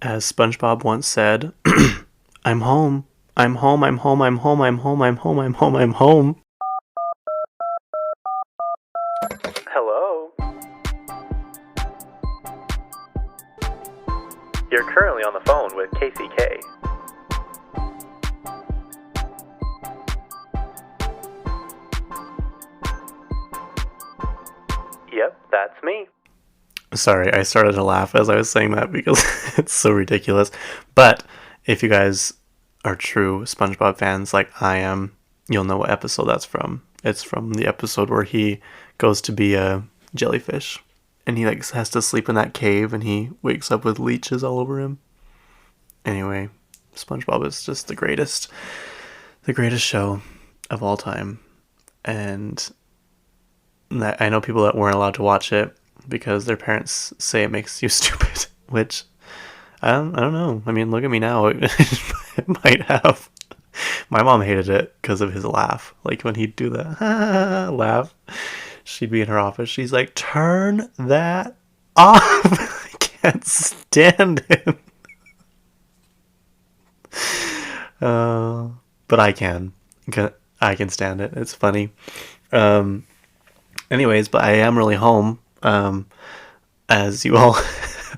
As SpongeBob once said, I'm home. I'm home, I'm home, I'm home, I'm home, I'm home, I'm home, I'm home. Hello. You're currently on the phone with Kacey K. Yep, that's me. Sorry, I started to laugh as I was saying that because it's so ridiculous. But if you guys are true SpongeBob fans like I am, you'll know what episode that's from. It's from the episode where he goes to be a jellyfish and he like has to sleep in that cave and he wakes up with leeches all over him. Anyway, SpongeBob is just the greatest show of all time. And I know people that weren't allowed to watch it because their parents say it makes you stupid, which I don't know. I mean, look at me now. It might have. My mom hated it because of his laugh. Like when he'd do the laugh, she'd be in her office. She's like, "Turn that off." I can't stand him. But I can. I can stand it. It's funny. Um, Anyways, but I am really home. As you all,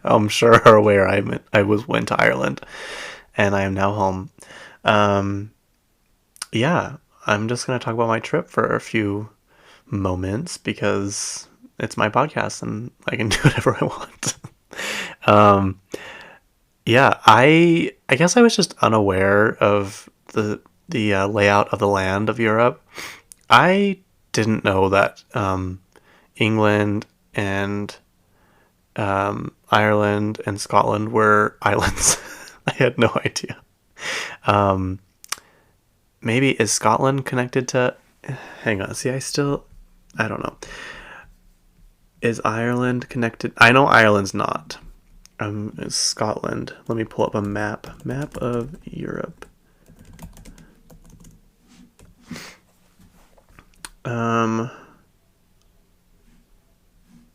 I'm sure are aware, went to Ireland, and I am now home. Um, yeah, I'm just gonna talk about my trip for a few moments because it's my podcast and I can do whatever I want. um, yeah, I guess I was just unaware of the layout of the land of Europe. I didn't know that England and Ireland and Scotland were islands. I had no idea. Um, Maybe is Scotland connected to? Hang on. See, I don't know. Is Ireland connected? I know Ireland's not. Is Scotland? Let me pull up a map. Map of Europe.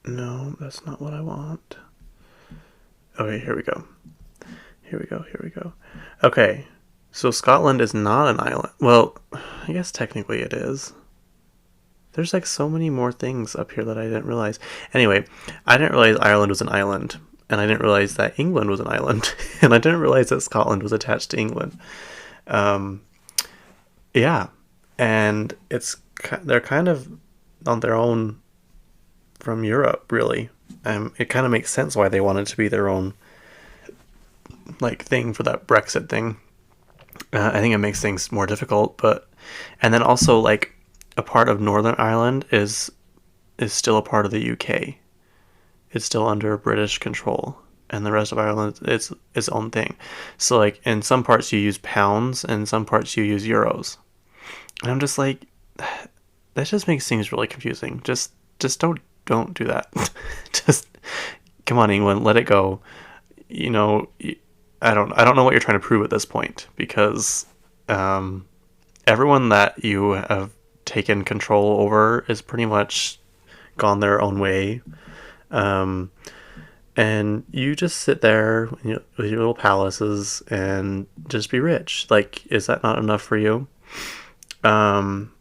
No, that's not what I want. Okay, here we go. Here we go. Here we go. Okay, so Scotland is not an island. Well, I guess technically it is. There's like so many more things up here that I didn't realize. Anyway, I didn't realize Ireland was an island, and I didn't realize that England was an island, and I didn't realize that Scotland was attached to England. Um, yeah, and they're kind of on their own from Europe, really. It kind of makes sense why they wanted to be their own like thing for that Brexit thing. I think it makes things more difficult, but and then also like a part of Northern Ireland is still a part of the UK. It's still under British control, and the rest of Ireland is its own thing. So like in some parts you use pounds, and in some parts you use euros. And I'm just like, that just makes things really confusing. Just don't do that. Just come on, England, let it go. You know, I don't know what you're trying to prove at this point because everyone that you have taken control over is pretty much gone their own way. Um, and you just sit there, you know, with your little palaces and just be rich. Like, is that not enough for you? Um,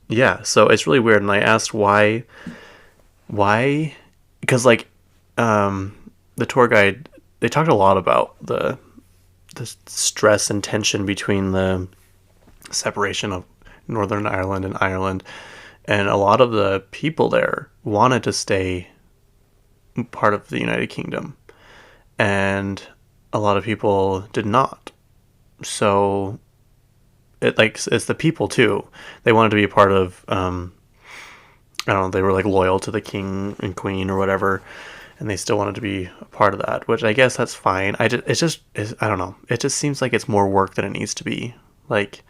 yeah, so it's really weird. And I asked why, because like, the tour guide, they talked a lot about the stress and tension between the separation of Northern Ireland and Ireland, and a lot of the people there wanted to stay part of the United Kingdom, and a lot of people did not. So it's the people too. They wanted to be a part of. I don't know. They were like loyal to the king and queen or whatever, and they still wanted to be a part of that. Which I guess that's fine. I don't know. It just seems like it's more work than it needs to be. Like,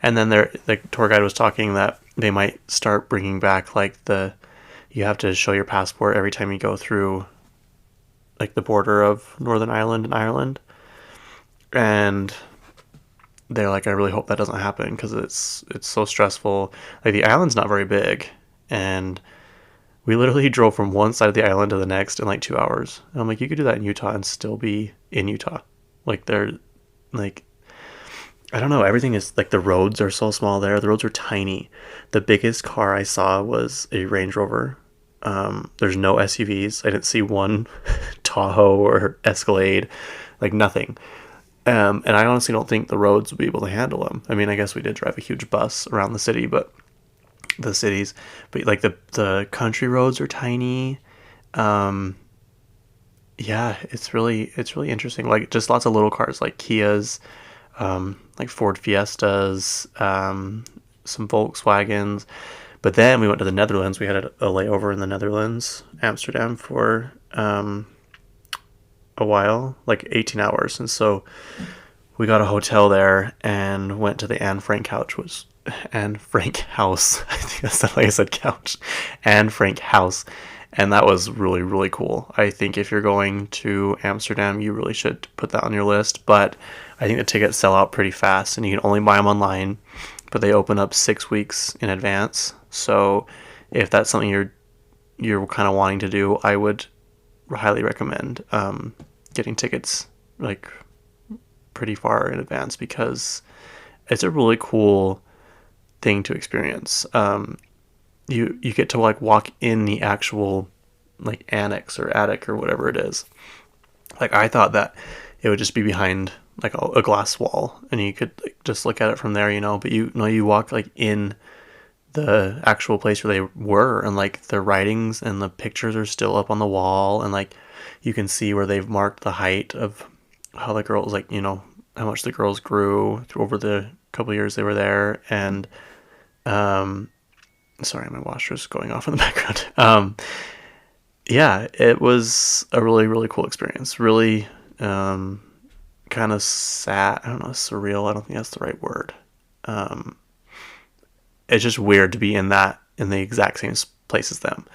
and then the tour guide was talking that they might start bringing back like you have to show your passport every time you go through like the border of Northern Ireland and Ireland, and they're like, I really hope that doesn't happen because it's so stressful. Like the island's not very big, and We literally drove from one side of the island to the next in like 2 hours. And I'm like, you could do that in Utah and still be in Utah. Like they're like, I don't know. Everything is like the roads are so small there. The roads are tiny. The biggest car I saw was a Range Rover. There's no SUVs. I didn't see one Tahoe or Escalade, like nothing. And I honestly don't think the roads would be able to handle them. I mean, I guess we did drive a huge bus around the city, but the cities, but like the country roads are tiny. Um, yeah, it's really interesting. Like just lots of little cars, like Kias, like Ford Fiestas, some Volkswagens. But then we went to the Netherlands. We had a layover in the Netherlands, Amsterdam, for a while, like 18 hours. And so we got a hotel there and went to the Anne Frank couch, was Anne Frank house. I think that's not like I said couch. Anne Frank house. And that was really, really cool. I think if you're going to Amsterdam, you really should put that on your list. But I think the tickets sell out pretty fast, and you can only buy them online. But they open up 6 weeks in advance. So if that's something you're kind of wanting to do, I would highly recommend getting tickets like pretty far in advance, because it's a really cool thing to experience. You get to like walk in the actual like annex or attic or whatever it is. Like I thought that it would just be behind like a glass wall and you could like, just look at it from there, but you know you walk like in the actual place where they were, and like the writings and the pictures are still up on the wall, and like you can see where they've marked the height of how the girls, like, how much the girls grew over the couple years they were there. And sorry, my washer's going off in the background. Yeah, it was a really, really cool experience. Really kind of sad. I don't know, surreal. I don't think that's the right word. It's just weird to be in the exact same place as them,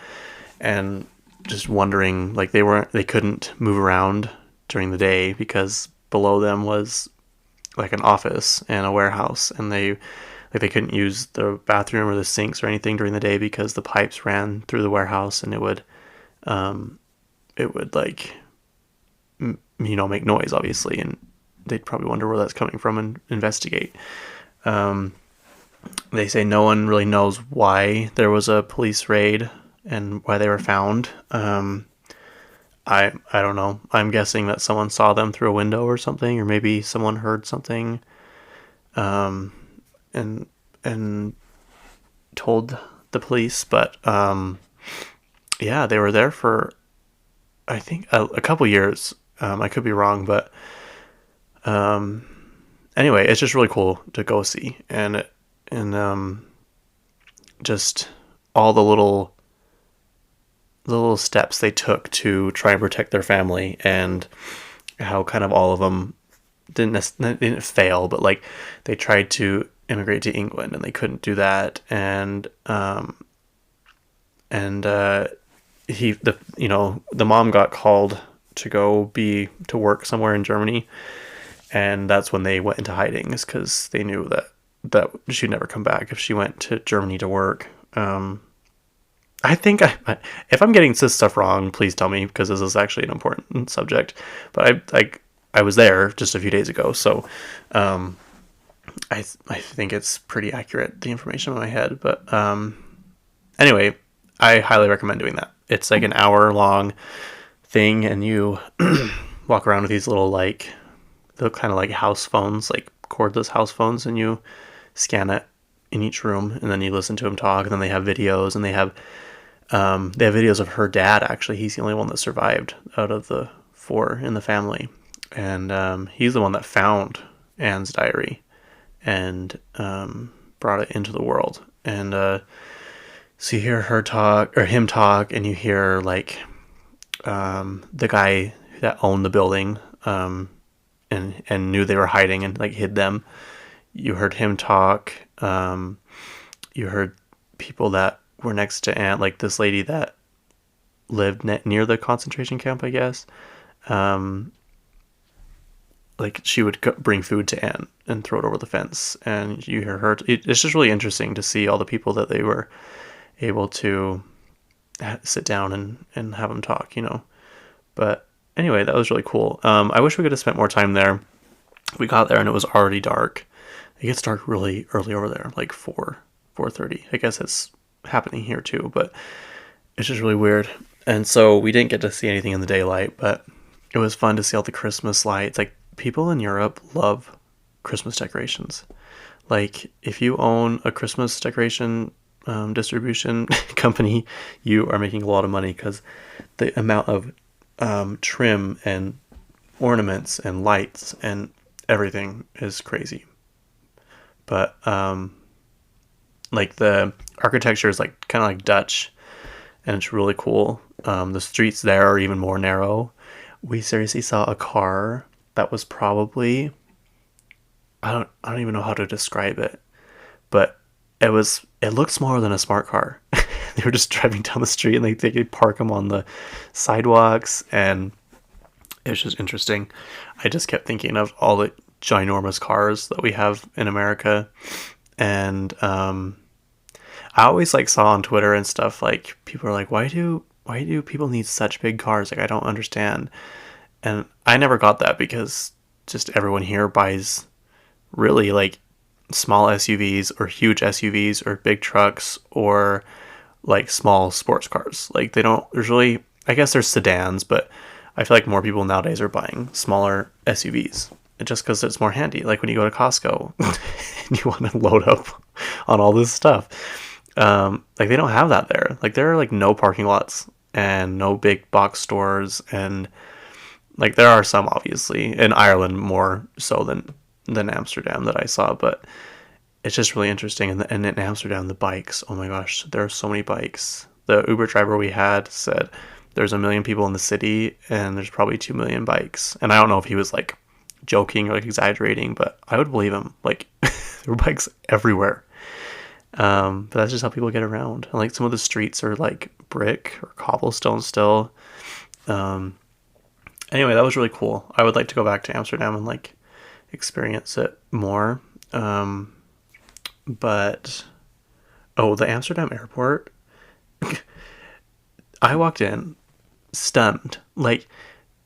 and just wondering, like they couldn't move around during the day because below them was like an office and a warehouse, and they couldn't use the bathroom or the sinks or anything during the day because the pipes ran through the warehouse, and it would like make noise, obviously, and they'd probably wonder where that's coming from and investigate. They say no one really knows why there was a police raid and why they were found. I don't know. I'm guessing that someone saw them through a window or something, or maybe someone heard something, and told the police. But yeah, they were there for I think a couple years. I could be wrong, but anyway, it's just really cool to go see, and just all the little steps they took to try and protect their family, and how kind of all of them didn't fail, but like they tried to immigrate to England and they couldn't do that, and the mom got called to go to work somewhere in Germany, and that's when they went into hiding, is because they knew that she'd never come back if she went to Germany to work. I think if I'm getting this stuff wrong, please tell me, because this is actually an important subject. But I was there just a few days ago, so I think it's pretty accurate, the information in my head. But anyway, I highly recommend doing that. It's like an hour long thing, and you walk around with these little the kind of like house phones, like cordless house phones, and you scan it in each room, and then you listen to them talk, and then they have videos, and they have videos of her dad. Actually, he's the only one that survived out of the 4 in the family, and he's the one that found Anne's diary and brought it into the world. And so you hear him talk, and you hear like the guy that owned the building and knew they were hiding and like hid them. You heard him talk. You heard people that were next to Anne, like this lady that lived near the concentration camp, I guess. Like she would bring food to Anne and throw it over the fence, and you hear her. It's just really interesting to see all the people that they were able to sit down and have them talk, you know. But anyway, that was really cool. I wish we could have spent more time there. We got there and it was already dark. It gets dark really early over there, like 4:30. I guess it's happening here too, but it's just really weird. And so we didn't get to see anything in the daylight, but it was fun to see all the Christmas lights. Like, people in Europe love Christmas decorations. Like, if you own a Christmas decoration distribution company, you are making a lot of money because the amount of trim and ornaments and lights and everything is crazy. But like, the architecture is like kind of like Dutch, and it's really cool. The streets there are even more narrow. We seriously saw a car that was probably, I don't even know how to describe it, but it looked smaller than a smart car. They were just driving down the street and they could park them on the sidewalks, and it was just interesting. I just kept thinking of all the ginormous cars that we have in America, and I always like saw on Twitter and stuff, like, people are like, why do people need such big cars? Like, I don't understand. And I never got that, because just everyone here buys really like small SUVs or huge SUVs or big trucks or like small sports cars. Like, they don't, there's really, I guess there's sedans, but I feel like more people nowadays are buying smaller SUVs just because it's more handy. Like, when you go to Costco and you want to load up on all this stuff. Like, they don't have that there. Like, there are like no parking lots and no big box stores, and like, there are some, obviously in Ireland more so than Amsterdam that I saw, but it's just really interesting. And in Amsterdam, the bikes, oh my gosh, there are so many bikes. The Uber driver we had said there's 1 million people in the city and there's probably 2 million bikes. And I don't know if he was like joking or like exaggerating, but I would believe him. Like, there were bikes everywhere. But that's just how people get around. And like, some of the streets are like brick or cobblestone still. Anyway, that was really cool. I would like to go back to Amsterdam and like experience it more. But the Amsterdam airport, I walked in stunned. Like,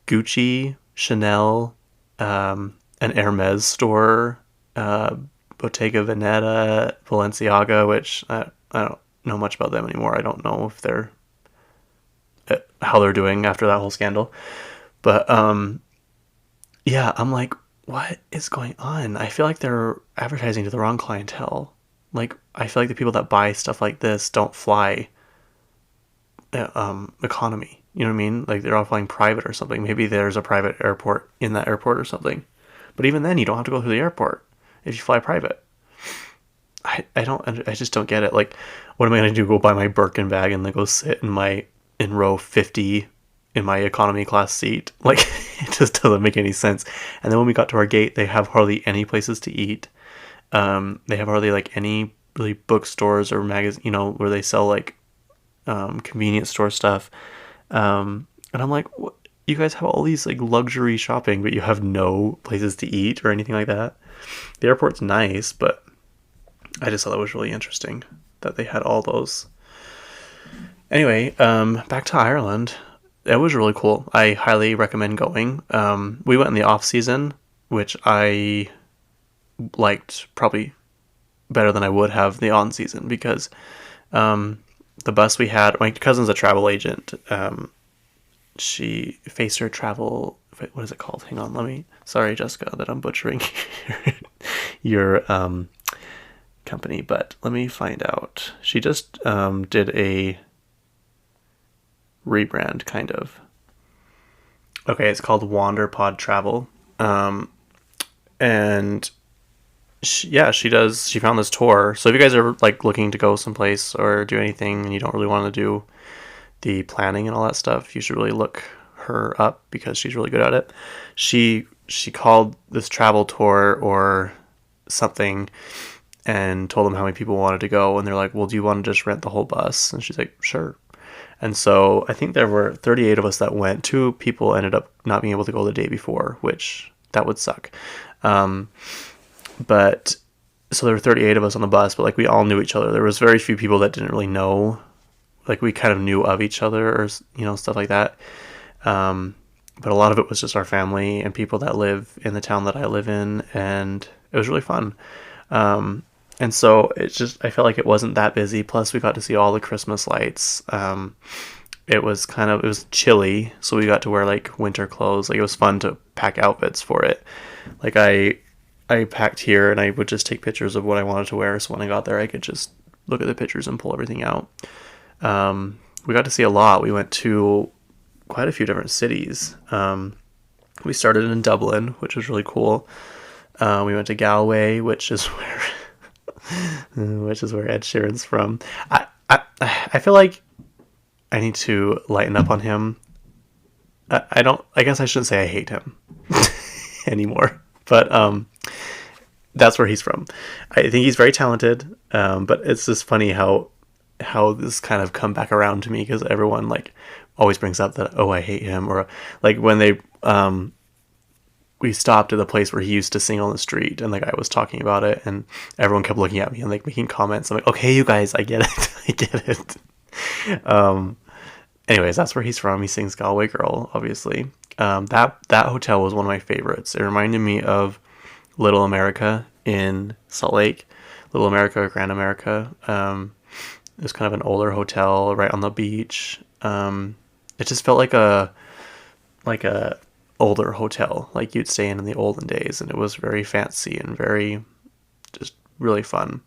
Gucci, Chanel, an Hermes store, Bottega Veneta, Balenciaga, which I don't know much about them anymore. I don't know if they're how they're doing after that whole scandal. But yeah, I'm like, what is going on? I feel like they're advertising to the wrong clientele. Like, I feel like the people that buy stuff like this don't fly economy. You know what I mean? Like, they're all flying private or something. Maybe there's a private airport in that airport or something. But even then, you don't have to go through the airport if you fly private. I just don't get it. Like, what am I going to do? Go buy my Birkin bag and then go sit in row 50 in my economy class seat? Like, it just doesn't make any sense. And then when we got to our gate, they have hardly any places to eat. They have hardly like any really bookstores or magazines, you know, where they sell like convenience store stuff. And I'm like, what? You guys have all these like luxury shopping, but you have no places to eat or anything like that. The airport's nice, but I just thought that was really interesting that they had all those. Anyway, back to Ireland. It was really cool. I highly recommend going. We went in the off season, which I liked probably better than I would have the on season, because the bus we had, my cousin's a travel agent. She faced her travel, what is it called? Hang on, sorry, Jessica, that I'm butchering your company, but let me find out. She just did a rebrand, kind of. Okay, it's called WanderPod Travel. And she found this tour. So if you guys are like looking to go someplace or do anything and you don't really want to do the planning and all that stuff, you should really look her up because she's really good at it. She called this travel tour or something and told them how many people wanted to go, and they're like, well, do you want to just rent the whole bus? And she's like, sure. And so I think there were 38 of us that went. 2 people ended up not being able to go the day before, which that would suck. But so there were 38 of us on the bus, but like we all knew each other. There was very few people that didn't really know like we kind of knew of each other or stuff like that. But a lot of it was just our family and people that live in the town that I live in, and it was really fun. And so I felt like it wasn't that busy. Plus, we got to see all the Christmas lights. It was chilly, so we got to wear like winter clothes. Like it was fun to pack outfits for it. Like I packed here, and I would just take pictures of what I wanted to wear. So when I got there, I could just look at the pictures and pull everything out. We got to see a lot. We went to quite a few different cities. We started in Dublin, which was really cool. We went to Galway, which is where Ed Sheeran's from. I feel like I need to lighten up on him. I guess I shouldn't say I hate him anymore, but that's where he's from. I think he's very talented, but it's just funny how this kind of come back around to me, because everyone like always brings up that, oh, I hate him, or like when they we stopped at the place where he used to sing on the street, and like I was talking about it, and everyone kept looking at me and like making comments. I'm like, okay, you guys, I get it. I get it. Anyways, that's where he's from. He sings Galway Girl, obviously. That hotel was one of my favorites. It reminded me of Little America in Salt Lake. Little America, Grand America. It was kind of an older hotel right on the beach. It just felt like a older hotel, like you'd stay in the olden days, and it was very fancy and very just really fun.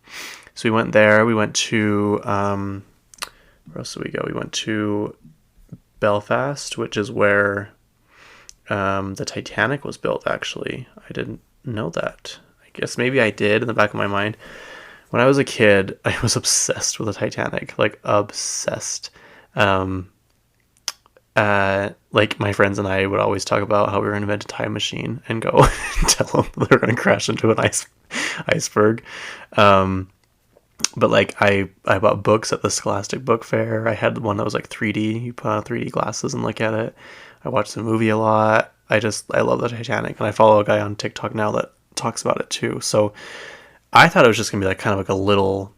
So we went there. We went to where else did we go? We went to Belfast, which is where the Titanic was built, actually. I didn't know that. I guess maybe I did in the back of my mind. When I was a kid, I was obsessed with the Titanic, like obsessed. Like my friends and I would always talk about how we were going to invent a time machine and go tell them they're going to crash into an iceberg. But like I bought books at the Scholastic Book Fair. I had one that was like 3D. You put on 3D glasses and look at it. I watched the movie a lot. I love the Titanic, and I follow a guy on TikTok now that talks about it too. So I thought it was just gonna be like kind of like a little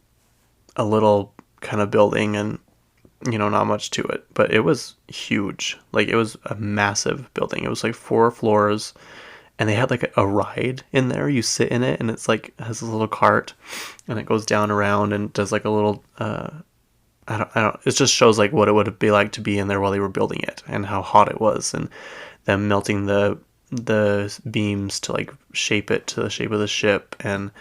kind of building, and not much to it, but it was huge. Like it was a massive building. It was like 4 floors, and they had like a ride in there. You sit in it, and it's like has a little cart, and it goes down around and does like a little I don't it just shows like what it would be like to be in there while they were building it, and how hot it was, and them melting the beams to like shape it to the shape of the ship. And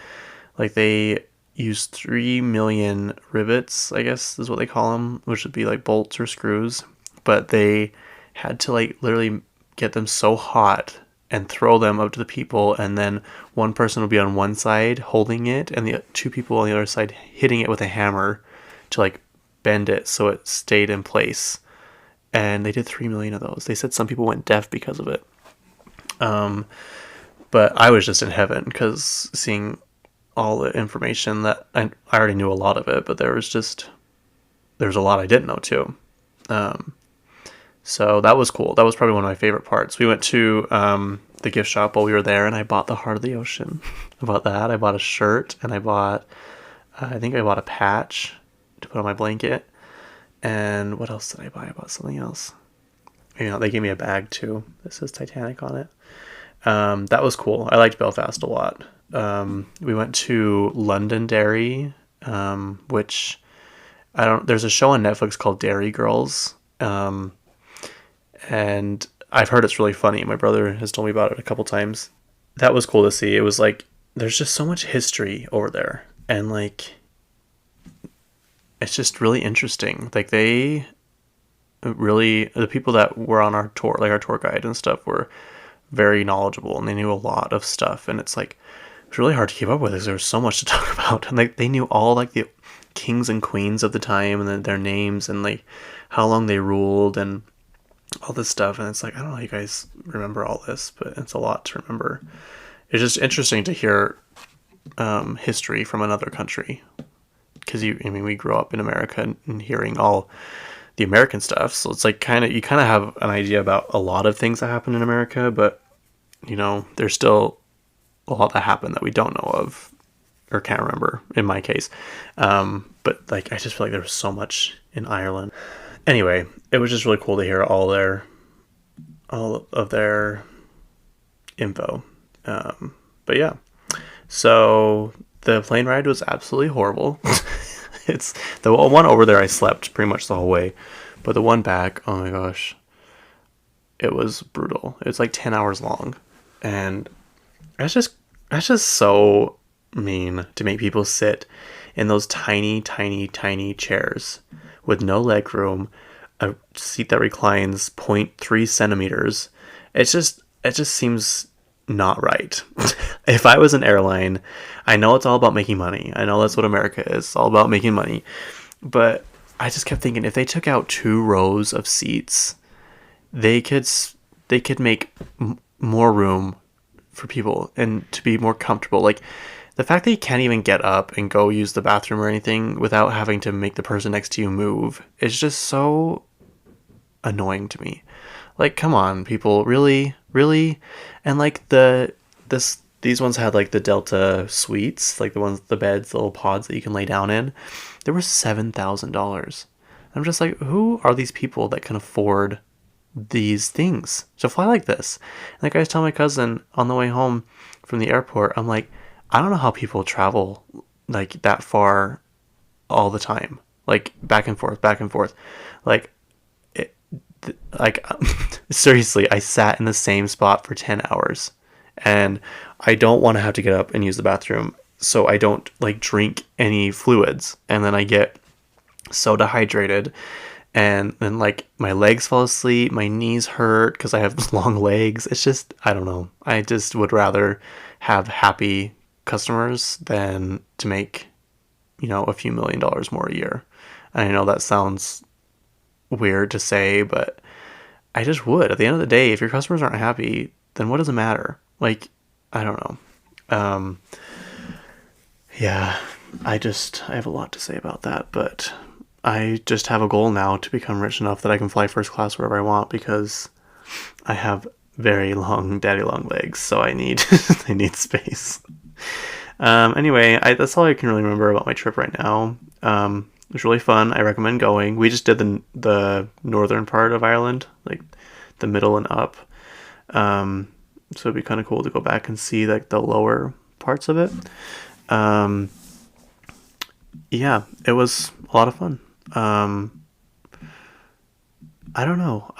like they used 3 million rivets, I guess is what they call them, which would be like bolts or screws, but they had to like literally get them so hot and throw them up to the people, and then one person would be on one side holding it, and the 2 people on the other side hitting it with a hammer to like bend it so it stayed in place. And they did 3 million of those. They said some people went deaf because of it. But I was just in heaven, because seeing all the information that I already knew a lot of it, but there was a lot I didn't know too. So that was cool. That was probably one of my favorite parts. We went to the gift shop while we were there, and I bought the Heart of the Ocean. I bought that. I bought a shirt, and I bought a patch to put on my blanket. And what else did I buy? I bought something else. They gave me a bag too. This says Titanic on it. That was cool. I liked Belfast a lot. We went to Londonderry, which there's a show on Netflix called Dairy Girls. And I've heard it's really funny. My brother has told me about it a couple times. That was cool to see. It was like, there's just so much history over there. And like, it's just really interesting. Like the people that were on our tour, like our tour guide and stuff, were very knowledgeable, and they knew a lot of stuff. And it's like, it's really hard to keep up with, because there was so much to talk about. And like, they knew all like the kings and queens of the time, and then their names, and like how long they ruled, and all this stuff. And it's like, I don't know how you guys remember all this, but it's a lot to remember. It's just interesting to hear history from another country, because we grew up in America and hearing all the American stuff, so it's like you kind of have an idea about a lot of things that happen in America, but there's still a lot that happened that we don't know of or can't remember, in my case. But like, I just feel like there was so much in Ireland. Anyway, it was just really cool to hear all of their info. But yeah, so the plane ride was absolutely horrible. It's the one over there I slept pretty much the whole way, but the one back, oh my gosh, it was brutal. It was like 10 hours long, and that's just so mean to make people sit in those tiny, tiny, tiny chairs with no leg room, a seat that reclines zero point 0.3 centimeters. It just seems not right. If I was an airline, I know it's all about making money. I know that's what America is. It's all about making money. But I just kept thinking, if they took out 2 rows of seats, they could make more room for people and to be more comfortable. Like, the fact that you can't even get up and go use the bathroom or anything without having to make the person next to you move is just so annoying to me. Like, come on, people, really, really. And like these ones had like the Delta suites, like the beds, the little pods that you can lay down in. They were $7,000. I'm just like, who are these people that can afford these things to fly like this? And like I was telling my cousin on the way home from the airport, I'm like, I don't know how people travel like that far all the time, like back and forth, back and forth. Like, like seriously, I sat in the same spot for 10 hours, and I don't want to have to get up and use the bathroom, so I don't like drink any fluids, and then I get so dehydrated, and then like my legs fall asleep, my knees hurt because I have long legs. It's just, I don't know, I just would rather have happy customers than to make, a few $1,000,000 more a year. And I know that sounds weird to say, but I just would. At the end of the day, if your customers aren't happy, then what does it matter? Like, I don't know. Yeah, I have a lot to say about that, but I just have a goal now to become rich enough that I can fly first class wherever I want, because I have very long, daddy long legs, so I need I need space. Anyway, that's all I can really remember about my trip right now. It was really fun. I recommend going. We just did the northern part of Ireland, like the middle and up. So it'd be kind of cool to go back and see like the lower parts of it. Yeah, it was a lot of fun. I don't know.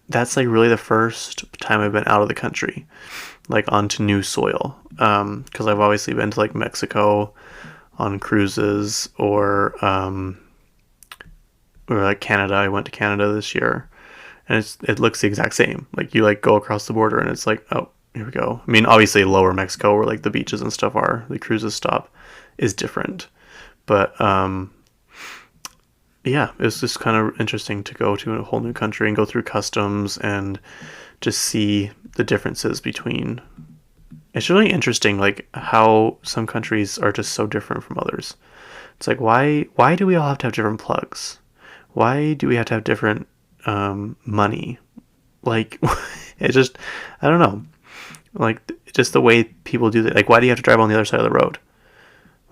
That's like really the first time I've been out of the country, like onto new soil. Because I've obviously been to like Mexico on cruises, or like Canada. I went to Canada this year, and it looks the exact same. Like, you like go across the border and it's like, oh, here we go. I mean, obviously lower Mexico, where like the beaches and stuff are, the cruises stop, is different. But yeah, it was just kind of interesting to go to a whole new country and go through customs and just see the differences between. It's really interesting, like how some countries are just so different from others. It's like, why do we all have to have different plugs? Why do we have to have different money? Like, it just, I don't know. Like, just the way people do that. Like, why do you have to drive on the other side of the road?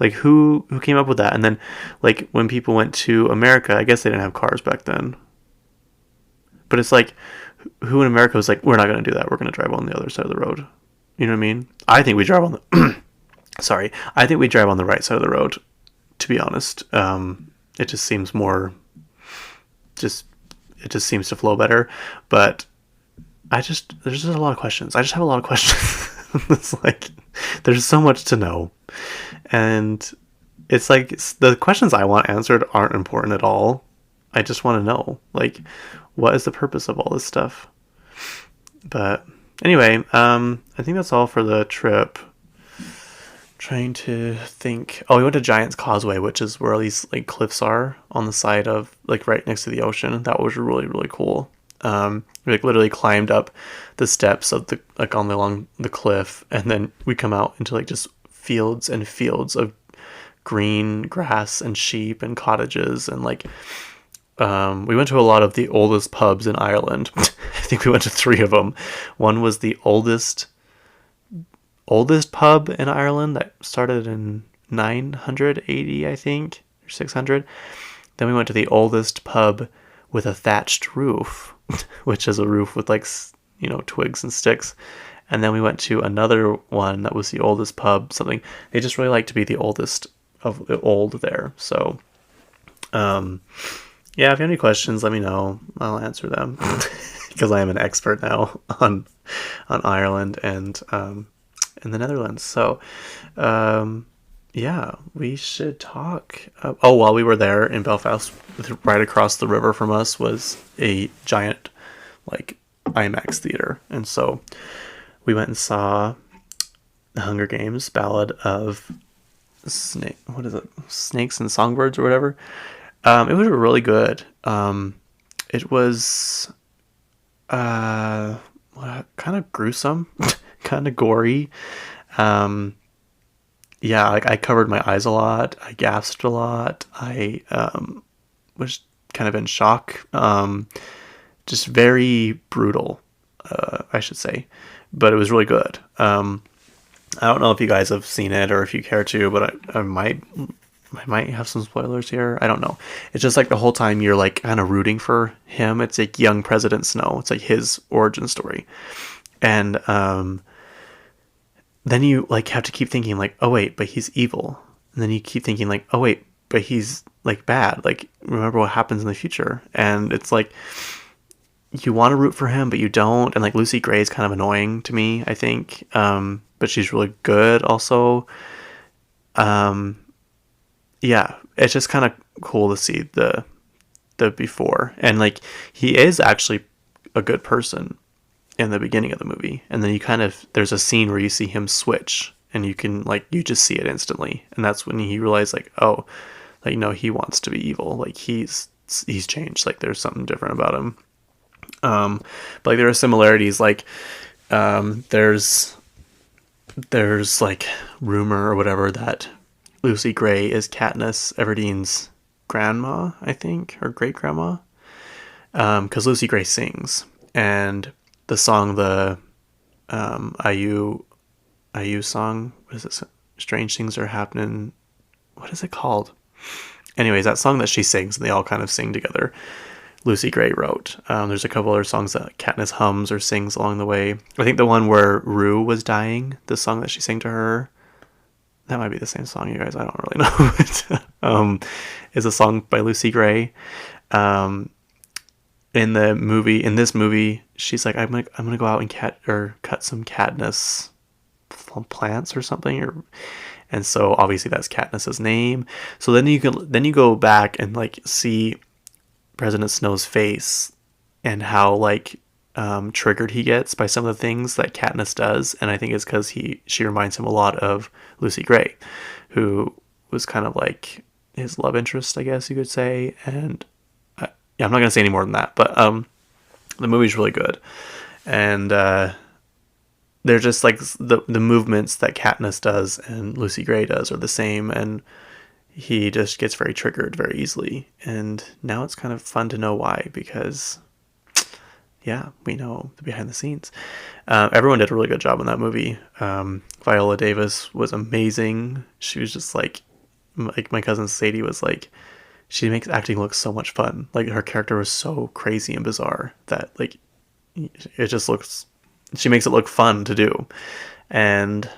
Like, who came up with that? And then, like, when people went to America, I guess they didn't have cars back then. But it's like, who in America was like, we're not going to do that. We're going to drive on the other side of the road. You know what I mean? I think we drive on the sorry. I think we drive on the right side of the road, to be honest. It just seems more it just seems to flow better, but there's just a lot of questions. I just have a lot of questions. It's like, there's so much to know. And it's like, the questions I want answered aren't important at all. I just want to know, like, what is the purpose of all this stuff? But anyway, I think that's all for the trip. Trying to think. Oh, we went to Giant's Causeway, which is where all these like cliffs are on the side of, like, right next to the ocean. That was really, really cool. We like literally climbed up the steps of the, like, along the cliff, and then we come out into like just fields and fields of green grass and sheep and cottages, and like we went to a lot of the oldest pubs in Ireland. I think we went to 3 of them. One was the oldest pub in Ireland that started in 980, I think, or 600. Then we went to the oldest pub with a thatched roof, which is a roof with like, twigs and sticks. And then we went to another one that was the oldest pub, something. They just really like to be the oldest of the old there. So, yeah, if you have any questions, let me know. I'll answer them because I am an expert now on Ireland and in the Netherlands. So, yeah, we should talk. While we were there in Belfast, right across the river from us was a giant, like, IMAX theater, and so we went and saw the Hunger Games: Ballad of Snakes and Songbirds or whatever. It was really good. It was kind of gruesome, kind of gory. Yeah, like I covered my eyes a lot. I gasped a lot. I was kind of in shock. Just very brutal, I should say, but it was really good. I don't know if you guys have seen it or if you care to, but I might have some spoilers here. I don't know. It's just like the whole time you're like kind of rooting for him. It's like young President Snow. It's like his origin story. And then you like have to keep thinking like, oh wait, but he's evil. And then you keep thinking like, oh wait, but he's like bad. Like remember what happens in the future. And it's like you want to root for him, but you don't. And like Lucy Gray is kind of annoying to me, I think. But she's really good also. Yeah, it's just kind of cool to see the before. And like he is actually a good person in the beginning of the movie, and then you kind of there's a scene where you see him switch, and you can like you just see it instantly, and that's when you realize like, oh, like no, he wants to be evil, like he's changed, like there's something different about him. But like there are similarities, like there's like rumor or whatever that Lucy Gray is Katniss Everdeen's grandma, I think, or great grandma, because Lucy Gray sings, and the song, the IU song, what is it? Strange Things Are Happening. What is it called? Anyways, that song that she sings and they all kind of sing together, Lucy Gray wrote. There's a couple other songs that Katniss hums or sings along the way. I think the one where Rue was dying, the song that she sang to her, that might be the same song, you guys. I don't really know. Is a song by Lucy Gray. In this movie, she's like, I'm gonna go out and cut some Katniss plants or something, and so obviously that's Katniss's name. So then you go back and like see President Snow's face and how like triggered he gets by some of the things that Katniss does, and I think it's because she reminds him a lot of Lucy Gray, who was kind of like his love interest, I guess you could say. And yeah, I'm not gonna say any more than that, but the movie's really good, and they're just like the movements that Katniss does and Lucy Gray does are the same, and he just gets very triggered very easily. And now it's kind of fun to know why, because yeah, we know the behind the scenes. Everyone did a really good job in that movie. Viola Davis was amazing. She was just like my cousin Sadie was like, she makes acting look so much fun. Like her character was so crazy and bizarre that like it just looks, she makes it look fun to do. And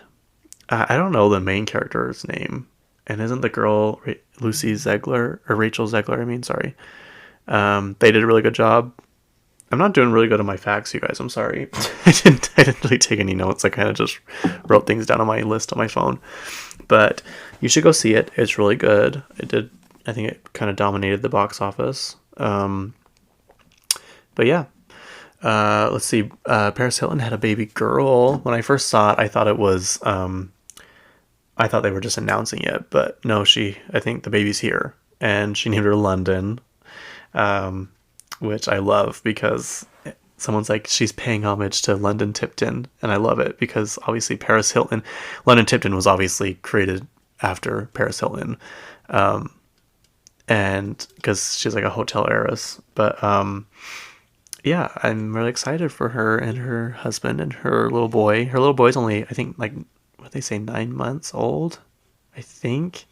I don't know the main character's name. And isn't the girl Lucy Zegler, or Rachel Zegler? I mean, sorry. They did a really good job. I'm not doing really good on my facts, you guys. I'm sorry. I didn't really take any notes. I kind of just wrote things down on my list on my phone. But you should go see it. It's really good. I think it kind of dominated the box office. But yeah. Let's see. Paris Hilton had a baby girl. When I first saw it, I thought it was, I thought they were just announcing it, but no, I think the baby's here, and she named her London, which I love because someone's like, she's paying homage to London Tipton, and I love it because obviously London Tipton was obviously created after Paris Hilton, and because she's like a hotel heiress, but yeah, I'm really excited for her and her husband and her little boy. Her little boy's only, I think, like, what they say, 9 months old, I think.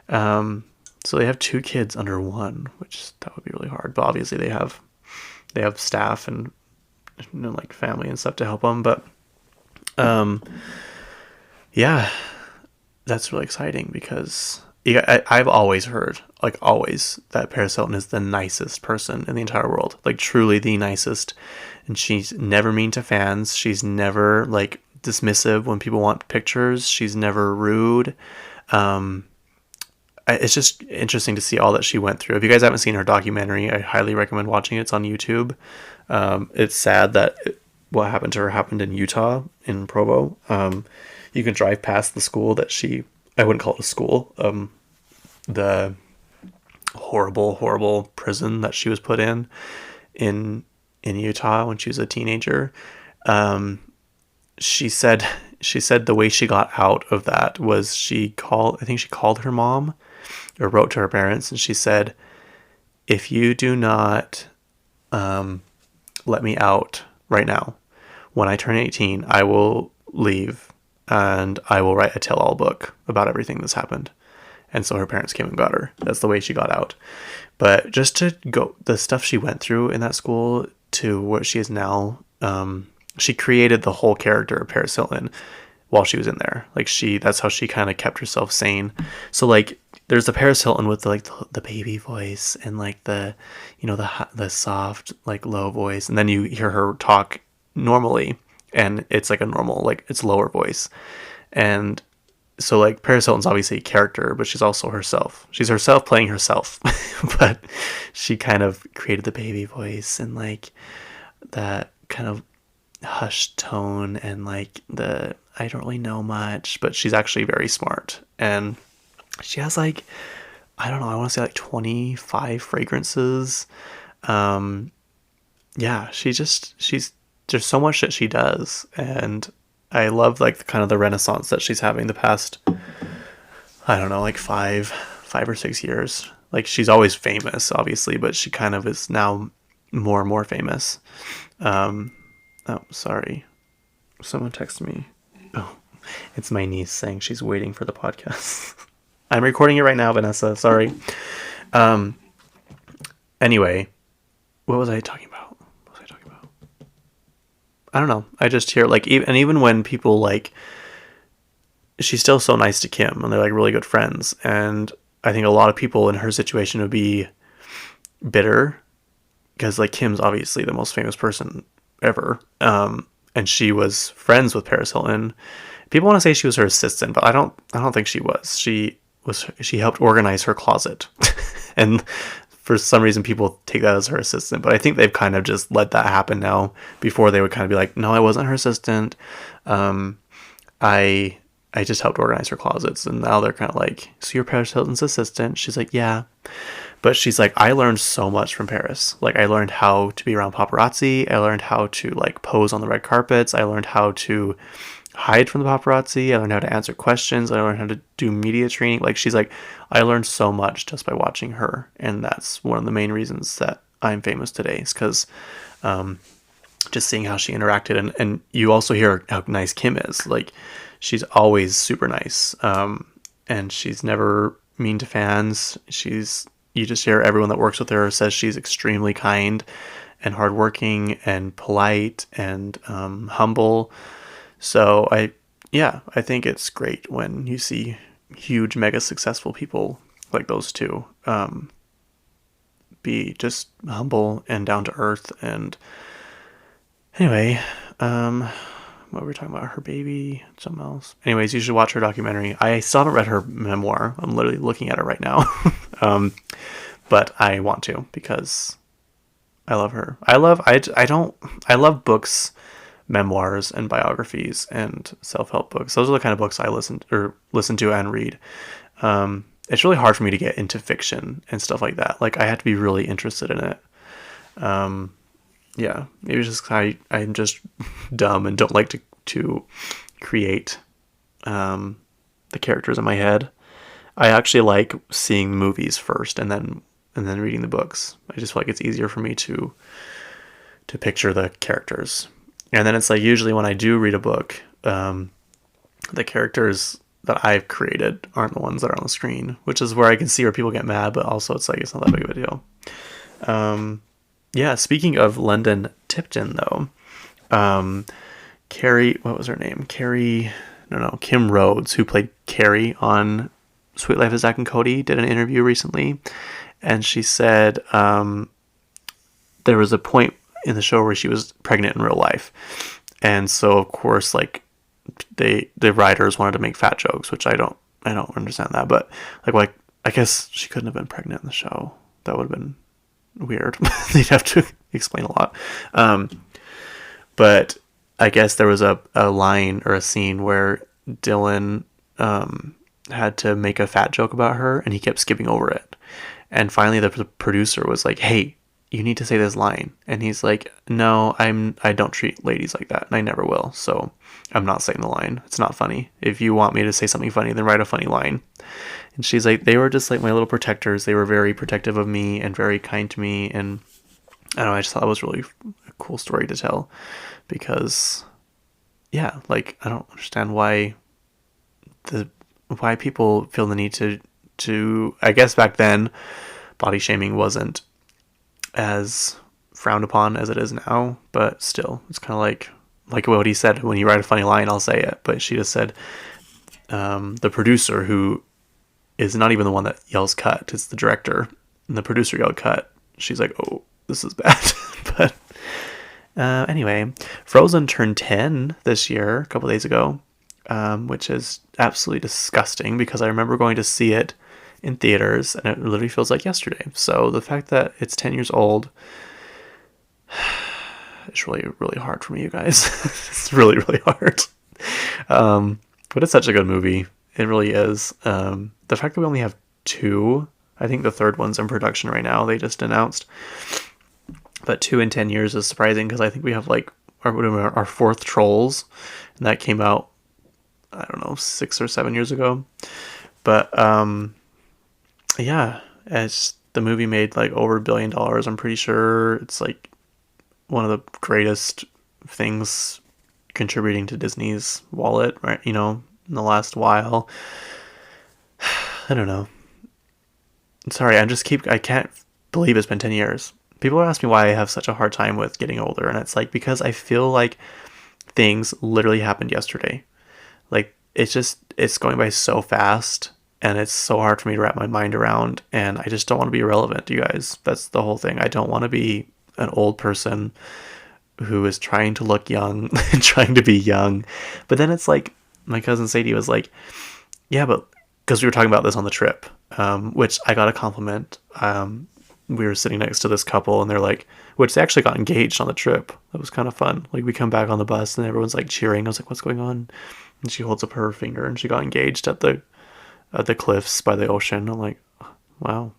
So So they have 2 kids under 1, which that would be really hard. But obviously they have staff and like family and stuff to help them. But yeah, that's really exciting because I've always heard, like always, that Paris Hilton is the nicest person in the entire world, like truly the nicest. And she's never mean to fans. She's never like dismissive when people want pictures. She's never rude. It's just interesting to see all that she went through. If you guys haven't seen her documentary, I highly recommend watching it. It's on YouTube. It's sad that what happened to her happened in Utah, in Provo. You can drive past the school that I wouldn't call it a school, the horrible prison that she was put in Utah when she was a teenager. She said the way she got out of that was she called her mom or wrote to her parents, and she said, if you do not let me out right now, when I turn 18, I will leave and I will write a tell-all book about everything that's happened. And so her parents came and got her. That's the way she got out. But just to go, the stuff she went through in that school to what she is now, she created the whole character of Paris Hilton while she was in there. Like that's how she kind of kept herself sane. So like, there's the Paris Hilton with the baby voice and like the soft, like low voice. And then you hear her talk normally and it's like a normal, like it's lower voice. And so like Paris Hilton's obviously a character, but she's also herself. She's herself playing herself, but she kind of created the baby voice and like that kind of hushed tone and like I don't really know much, but she's actually very smart. And she has like, I don't know, I want to say like 25 fragrances. Yeah, there's so much that she does. And I love like the kind of the renaissance that she's having the past, I don't know, like five or 6 years. Like she's always famous, obviously, but she kind of is now more and more famous. Oh, sorry. Someone texted me. Oh, it's my niece saying she's waiting for the podcast. I'm recording it right now, Vanessa. Sorry. Anyway, what was I talking about? I don't know. I just hear like, even when people like, she's still so nice to Kim and they're like really good friends. And I think a lot of people in her situation would be bitter because like Kim's obviously the most famous person ever. And she was friends with Paris Hilton. People want to say she was her assistant, but I don't think she was. She helped organize her closet. And for some reason people take that as her assistant, but I think they've kind of just let that happen now. Before they would kind of be like, no, I wasn't her assistant. I just helped organize her closets. And now they're kind of like, so you're Paris Hilton's assistant? She's like, yeah. But she's like, I learned so much from Paris. Like I learned how to be around paparazzi. I learned how to like pose on the red carpets. I learned how to hide from the paparazzi. I learned how to answer questions. I learned how to do media training. Like she's like, I learned so much just by watching her. And that's one of the main reasons that I'm famous today, is because just seeing how she interacted. And you also hear how nice Kim is. Like she's always super nice. And she's never mean to fans. You just hear everyone that works with her says she's extremely kind and hardworking and polite and humble. So I think it's great when you see huge, mega successful people like those two be just humble and down to earth. And anyway, what were we talking about? Her baby, something else. Anyways, you should watch her documentary. I still haven't read her memoir. I'm literally looking at it right now. But I want to because I love her. I love books, memoirs and biographies and self-help books. Those are the kind of books I listen to and read. It's really hard for me to get into fiction and stuff like that. Like I have to be really interested in it. Yeah, maybe it's just I'm just dumb and don't like to create the characters in my head. I actually like seeing movies first and then reading the books. I just feel like it's easier for me to picture the characters. And then it's like usually when I do read a book, the characters that I've created aren't the ones that are on the screen, which is where I can see where people get mad, but also it's like, it's not that big of a deal. Yeah, speaking of London Tipton, though, Carrie, what was her name? Kim Rhodes, who played Carrie on Sweet Life of Zack and Cody, did an interview recently, and she said there was a point in the show where she was pregnant in real life, and so of course, like, the writers wanted to make fat jokes, which I don't understand that, but like I guess she couldn't have been pregnant in the show. That would have been weird. They'd have to explain a lot. But I guess there was a line or a scene where Dylan had to make a fat joke about her, and he kept skipping over it. And finally, the producer was like, "Hey, you need to say this line." And he's like, "No, I don't treat ladies like that, and I never will. So I'm not saying the line. It's not funny. If you want me to say something funny, then write a funny line." And she's like, "They were just like my little protectors. They were very protective of me and very kind to me." And I don't know, I just thought it was really a cool story to tell, because yeah, like, I don't understand why people feel the need to I guess back then body shaming wasn't as frowned upon as it is now, but still, it's kind of like what he said, when you write a funny line, I'll say it. But she just said, the producer, who is not even the one that yells cut, it's the director, and the producer yelled cut. She's like, "Oh, this is bad." But anyway, Frozen turned 10 this year, a couple days ago, which is absolutely disgusting, because I remember going to see it in theaters, and it literally feels like yesterday. So the fact that it's 10 years old, it's really, really hard for me, you guys. It's really, really hard. But it's such a good movie. It really is. The fact that we only have 2, I think the third one's in production right now, they just announced. But 2 in 10 years is surprising, because I think we have like our 4th Trolls, and that came out, I don't know, 6 or 7 years ago. But yeah, as the movie made like over $1 billion, I'm pretty sure it's like one of the greatest things contributing to Disney's wallet, right? You know, in the last while. I don't know. Sorry, I can't believe it's been 10 years. People ask me why I have such a hard time with getting older, and it's like, because I feel like things literally happened yesterday. Like, it's going by so fast, and it's so hard for me to wrap my mind around, and I just don't want to be irrelevant, you guys. That's the whole thing. I don't want to be an old person who is trying to look young and trying to be young. But then it's like, my cousin Sadie was like, "Yeah, but," because we were talking about this on the trip, which I got a compliment. We were sitting next to this couple, and they're like, which they actually got engaged on the trip. That was kind of fun. Like, we come back on the bus, and everyone's like cheering. I was like, "What's going on?" And she holds up her finger, and she got engaged at the cliffs by the ocean. I'm like, wow.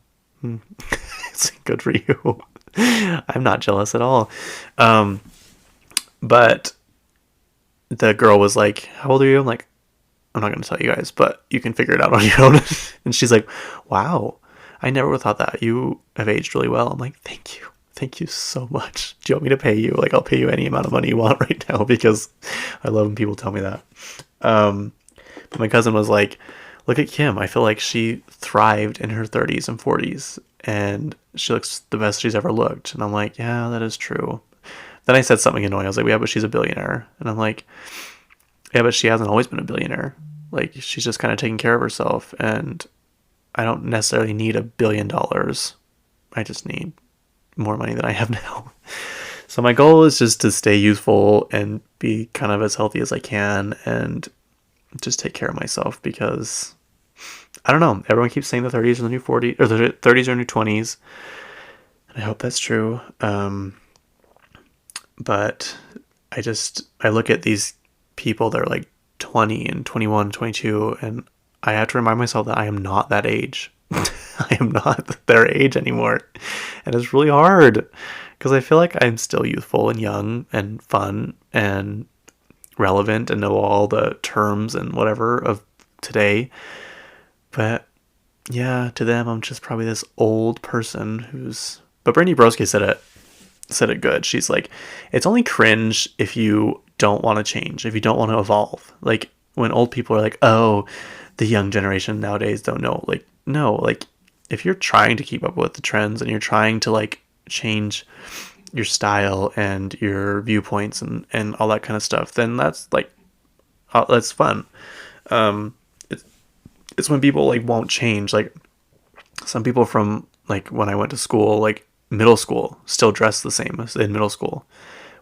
It's good for you. I'm not jealous at all. But the girl was like, "How old are you?" I'm like, "I'm not going to tell you guys, but you can figure it out on your own." And she's like, "Wow, I never would have thought that. You have aged really well." I'm like, "Thank you. Thank you so much. Do you want me to pay you? Like, I'll pay you any amount of money you want right now, because I love when people tell me that." But my cousin was like, "Look at Kim. I feel like she thrived in her 30s and 40s, and she looks the best she's ever looked." And I'm like, "Yeah, that is true." Then I said something annoying. I was like, "Yeah, but she's a billionaire." And I'm like, "Yeah, but she hasn't always been a billionaire. Like, she's just kind of taking care of herself, and I don't necessarily need $1 billion. I just need more money than I have now." So my goal is just to stay youthful and be kind of as healthy as I can, and just take care of myself, because I don't know, everyone keeps saying the 30s are the new 40s, or the 30s are new 20s, and I hope that's true. But I look at these people that are like 20 and 21, 22, and I have to remind myself that I am not that age. I am not their age anymore. And it's really hard, because I feel like I'm still youthful and young and fun and relevant and know all the terms and whatever of today. But yeah, to them, I'm just probably this old person but Brittany Broski said it good. She's like, "It's only cringe if you don't want to change, if you don't want to evolve. Like, when old people are like, oh, the young generation nowadays don't know. Like, no, like if you're trying to keep up with the trends and you're trying to like change your style and your viewpoints and all that kind of stuff, then that's like, that's fun. It's when people like won't change. Like some people from like when I went to school, like middle school, still dress the same as in middle school,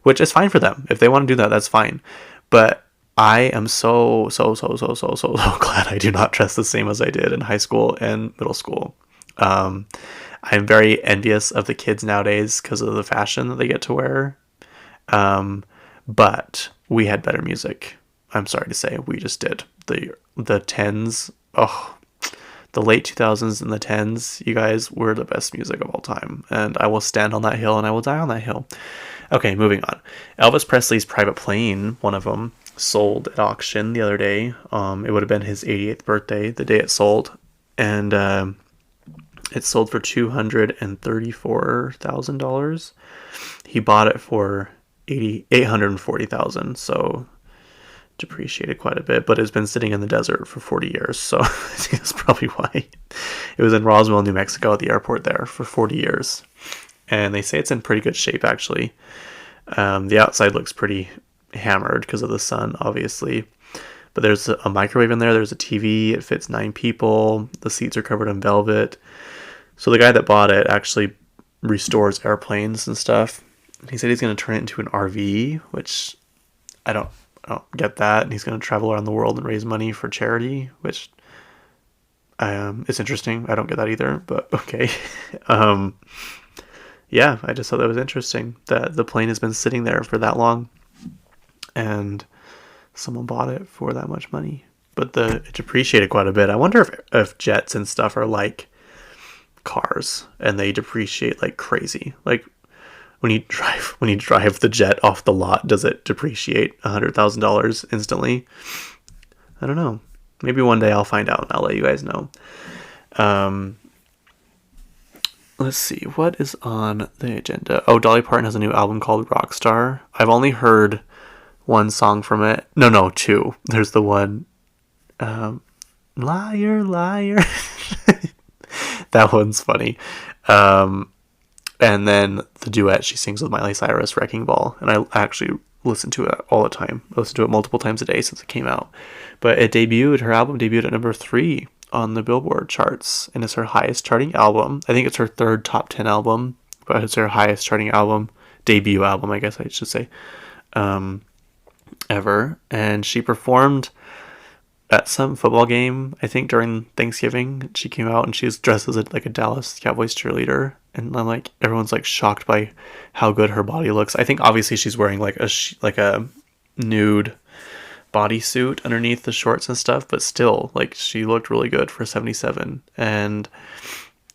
which is fine for them. If they want to do that, that's fine. But I am so glad I do not dress the same as I did in high school and middle school. I'm very envious of the kids nowadays because of the fashion that they get to wear. But we had better music. I'm sorry to say, we just did. The tens, oh, the late 2000s and the tens, you guys were the best music of all time. And I will stand on that hill and I will die on that hill. Okay, moving on. Elvis Presley's private plane, one of them, sold at auction the other day. It would have been his 88th birthday, the day it sold. And it sold for $234,000. He bought it for $840,000, so depreciated quite a bit, but it's been sitting in the desert for 40 years, so I think that's probably why. It was in Roswell, New Mexico at the airport there for 40 years, and they say it's in pretty good shape, actually. The outside looks pretty hammered because of the sun, obviously, but there's a microwave in there, there's a TV, it fits 9 people, the seats are covered in velvet. So the guy that bought it actually restores airplanes and stuff. He said he's going to turn it into an RV, which I don't get that. And he's going to travel around the world and raise money for charity, which is interesting. I don't get that either, but okay. Yeah, I just thought that was interesting that the plane has been sitting there for that long and someone bought it for that much money. But it depreciated quite a bit. I wonder if jets and stuff are like cars and they depreciate like crazy. Like when you drive the jet off the lot, does it depreciate $100,000 instantly? I don't know. Maybe one day I'll find out and I'll let you guys know. Let's see, what is on the agenda? Oh, Dolly Parton has a new album called Rockstar. I've only heard one song from it. No, 2. There's the one, Liar, Liar. That one's funny. And then the duet she sings with Miley Cyrus, Wrecking Ball. And I actually listen to it all the time. I listen to it multiple times a day since it came out. But her album debuted at number 3 on the Billboard charts. And it's her highest charting album. I think it's her 3rd top 10 album. But it's her highest charting album. Debut album, I guess I should say. Ever. And she performed at some football game, I think during Thanksgiving. She came out and she was dressed as a Dallas Cowboys cheerleader, and I'm like, everyone's like shocked by how good her body looks. I think obviously she's wearing like a nude bodysuit underneath the shorts and stuff, but still, like, she looked really good for 77, and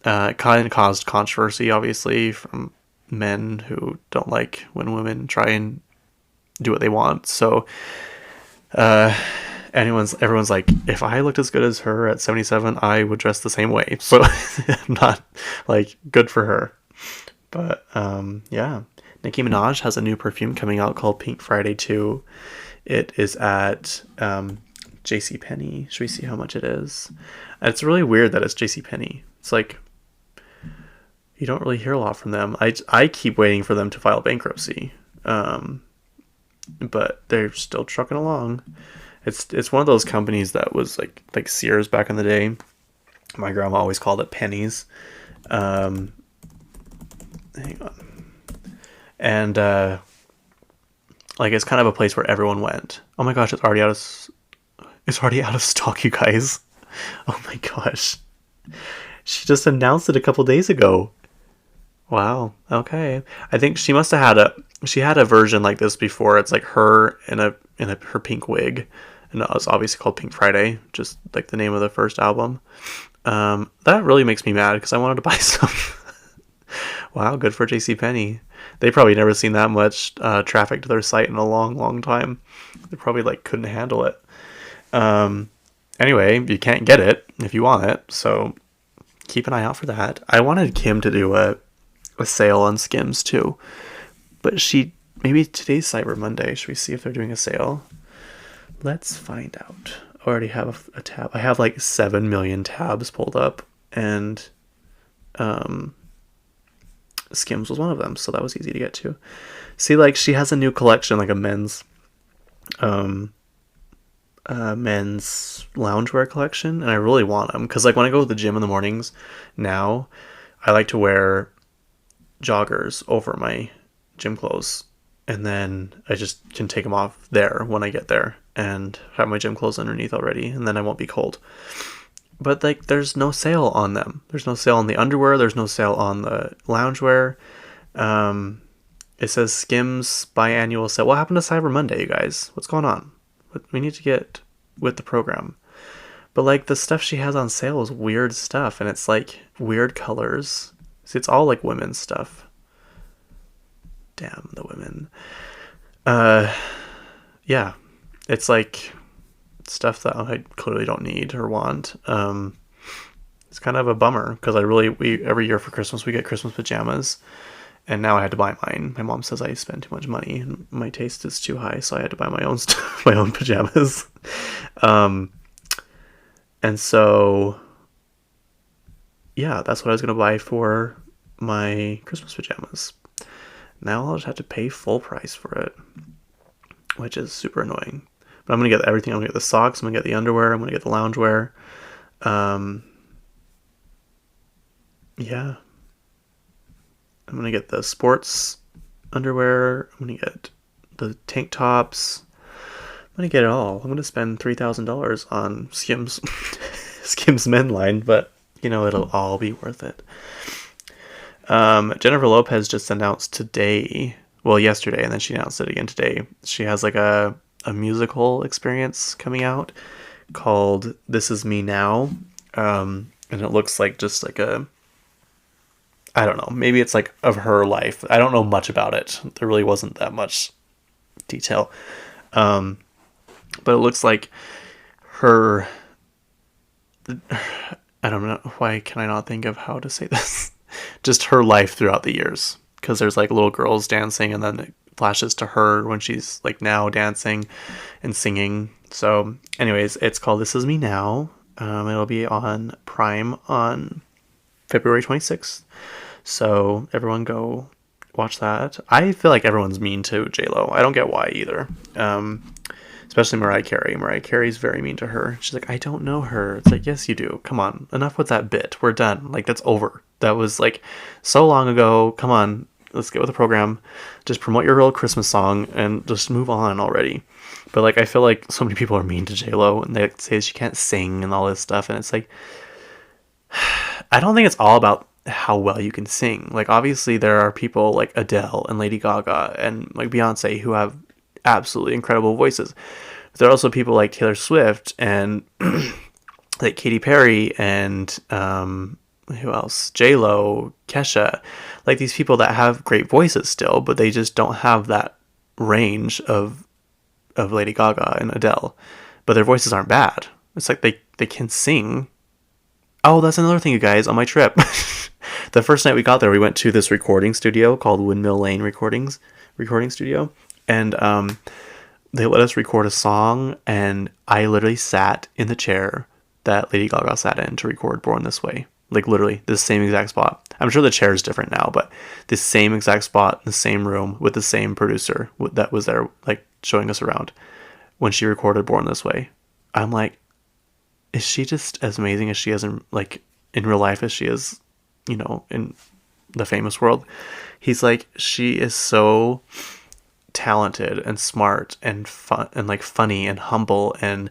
it kind of caused controversy, obviously, from men who don't like when women try and do what they want. So everyone's like, if I looked as good as her at 77, I would dress the same way. So I'm not like, good for her. But yeah, Nicki Minaj has a new perfume coming out called Pink Friday 2. It is at JCPenney. Should we see how much it is? It's really weird that it's JCPenney. It's like, you don't really hear a lot from them. I keep waiting for them to file bankruptcy, but they're still trucking along. It's one of those companies that was like Sears back in the day. My grandma always called it pennies. Hang on. And like, it's kind of a place where everyone went. Oh my gosh, it's already out of stock, you guys. Oh my gosh. She just announced it a couple days ago. Wow. Okay. I think she must have had a version like this before. It's like her in her pink wig, and it was obviously called Pink Friday, just like the name of the first album. That really makes me mad because I wanted to buy some. Wow, good for JCPenney. They probably never seen that much traffic to their site in a long, long time. They probably like couldn't handle it. Anyway, you can't get it if you want it, so keep an eye out for that. I wanted Kim to do a sale on Skims too, but maybe today's Cyber Monday. Should we see if they're doing a sale? Let's find out. I already have a tab. I have like 7 million tabs pulled up, and Skims was one of them, so that was easy to get to. See, like, she has a new collection, like a men's loungewear collection, and I really want them because, like, when I go to the gym in the mornings now, I like to wear joggers over my gym clothes, and then I just can take them off there when I get there and have my gym clothes underneath already, and then I won't be cold. But, like, there's no sale on them. There's no sale on the underwear. There's no sale on the loungewear. It says Skims biannual sale. What happened to Cyber Monday, you guys? What's going on? We need to get with the program. But, like, the stuff she has on sale is weird stuff, and it's, like, weird colors. See, it's all, like, women's stuff. Damn, the women. Yeah. It's, like, stuff that I clearly don't need or want. It's kind of a bummer, because we every year for Christmas, we get Christmas pajamas. And now I had to buy mine. My mom says I spend too much money and my taste is too high, so I had to buy my own stuff, my own pajamas. And so, yeah, that's what I was going to buy for my Christmas pajamas. Now I'll just have to pay full price for it, which is super annoying. But I'm going to get everything. I'm going to get the socks. I'm going to get the underwear. I'm going to get the loungewear. Yeah. I'm going to get the sports underwear. I'm going to get the tank tops. I'm going to get it all. I'm going to spend $3,000 on Skims, Skims men line, but, you know, it'll all be worth it. Jennifer Lopez just announced today, well, yesterday, and then she announced it again today. She has like a musical experience coming out called This Is Me Now. And it looks like just like I don't know, maybe it's like of her life. I don't know much about it. There really wasn't that much detail. But it looks like her, I don't know, why can I not think of how to say this? Just her life throughout the years. Because there's like little girls dancing, and then it flashes to her when she's like now dancing and singing. So anyways, it's called This Is Me Now. It'll be on Prime on February 26th. So everyone go watch that. I feel like everyone's mean to J-Lo. I don't get why either. Especially Mariah Carey. Mariah Carey's very mean to her. She's like, I don't know her. It's like, yes, you do. Come on. Enough with that bit. We're done. Like, that's over. That was like so long ago. Come on. Let's get with the program. Just promote your real Christmas song and just move on already. But like, I feel like so many people are mean to J-Lo, and they say she can't sing and all this stuff. And it's like, I don't think it's all about how well you can sing. Like, obviously there are people like Adele and Lady Gaga and like Beyonce who have absolutely incredible voices. But there are also people like Taylor Swift and like Katy Perry and who else? J-Lo, Kesha. Like, these people that have great voices still, but they just don't have that range of Lady Gaga and Adele. But their voices aren't bad. It's like they can sing. Oh, that's another thing, you guys, on my trip. The first night we got there, we went to this recording studio called Windmill Lane Recording Studio. And they let us record a song, and I literally sat in the chair that Lady Gaga sat in to record Born This Way. Like, literally, the same exact spot. I'm sure the chair is different now, but the same exact spot, the same room, with the same producer that was there, like, showing us around when she recorded Born This Way. I'm like, is she just as amazing as she is in real life as she is, you know, in the famous world? He's like, she is so talented and smart and fun and like funny and humble and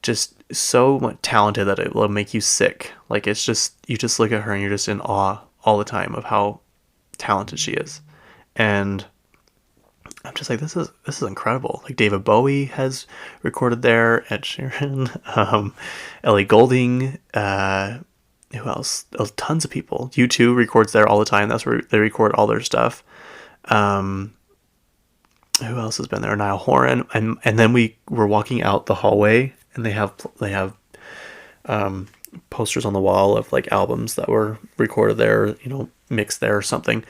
just so talented that it will make you sick. Like, it's just, you just look at her and you're just in awe all the time of how talented she is. And I'm just like, this is incredible. Like, David Bowie has recorded there, Ed Sheeran, Ellie Goulding, who else? Oh, tons of people. U2 records there all the time. That's where they record all their stuff. Who else has been there? Niall Horan. And then we were walking out the hallway, and they have posters on the wall of like albums that were recorded there, you know, mixed there or something.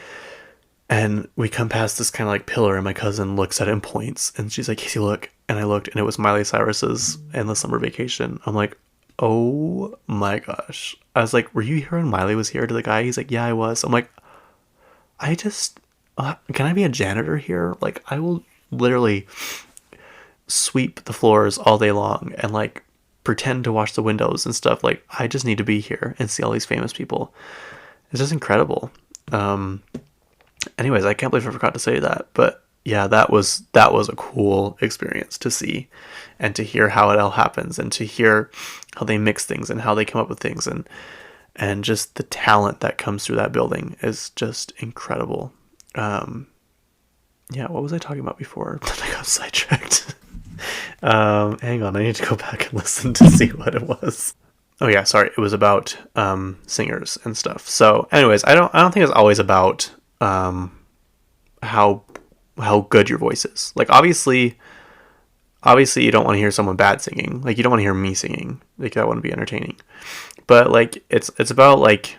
And we come past this kind of like pillar, and my cousin looks at it and points, and she's like, Casey, look. and I looked, and it was Miley Cyrus's Endless Summer Vacation. I'm like, oh my gosh. I was like, were you here when Miley was here? To the guy, he's like, yeah, I was. I'm like, I just, can I be a janitor here? Like, I will literally sweep the floors all day long and like pretend to wash the windows and stuff. Like, I just need to be here and see all these famous people. It's just incredible. Anyways, I can't believe I forgot to say that, but yeah, that was a cool experience to see and to hear how it all happens and to hear how they mix things and how they come up with things, and just the talent that comes through that building is just incredible. Yeah, what was I talking about before? I got sidetracked. Hang on, I need to go back and listen to see what it was. Oh yeah, sorry, it was about singers and stuff. So, anyways, I don't think it's always about how good your voice is. Like, obviously you don't want to hear someone bad singing. Like, you don't want to hear me singing. Like, that wouldn't be entertaining. But like, it's about like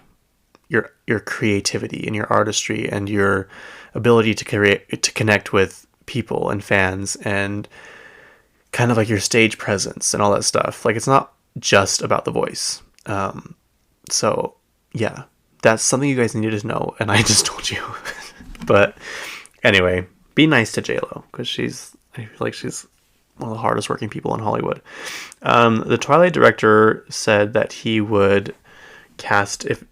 your creativity and your artistry and your ability to connect with people and fans, and kind of like your stage presence and all that stuff. Like, it's not just about the voice. So yeah, that's something you guys needed to know, and I just told you. But anyway, be nice to JLo, because I feel like she's one of the hardest working people in Hollywood. The Twilight director said that he would cast, if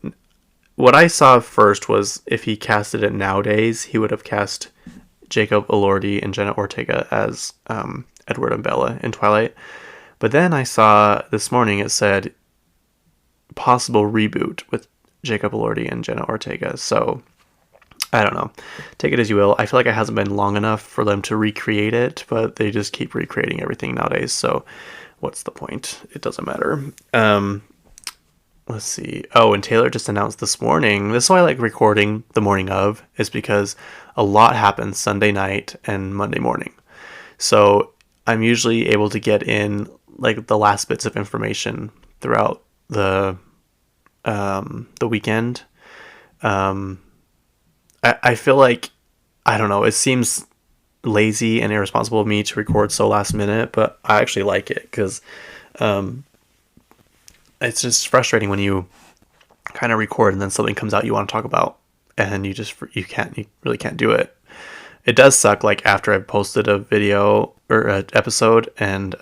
what I saw first was if he casted it nowadays, he would have cast Jacob Elordi and Jenna Ortega as Edward and Bella in Twilight. But then I saw this morning it said possible reboot with Jacob Elordi and Jenna Ortega. So I don't know. Take it as you will. I feel like it hasn't been long enough for them to recreate it, but they just keep recreating everything nowadays. So what's the point? It doesn't matter. Let's see. Oh, and Taylor just announced this morning. This is why I like recording the morning of, is because a lot happens Sunday night and Monday morning. So I'm usually able to get in like the last bits of information throughout the weekend. I feel like, I don't know, it seems lazy and irresponsible of me to record so last minute, but I actually like it because it's just frustrating when you kind of record and then something comes out you want to talk about and you really can't do it. It does suck, like, after I've posted a video or an episode and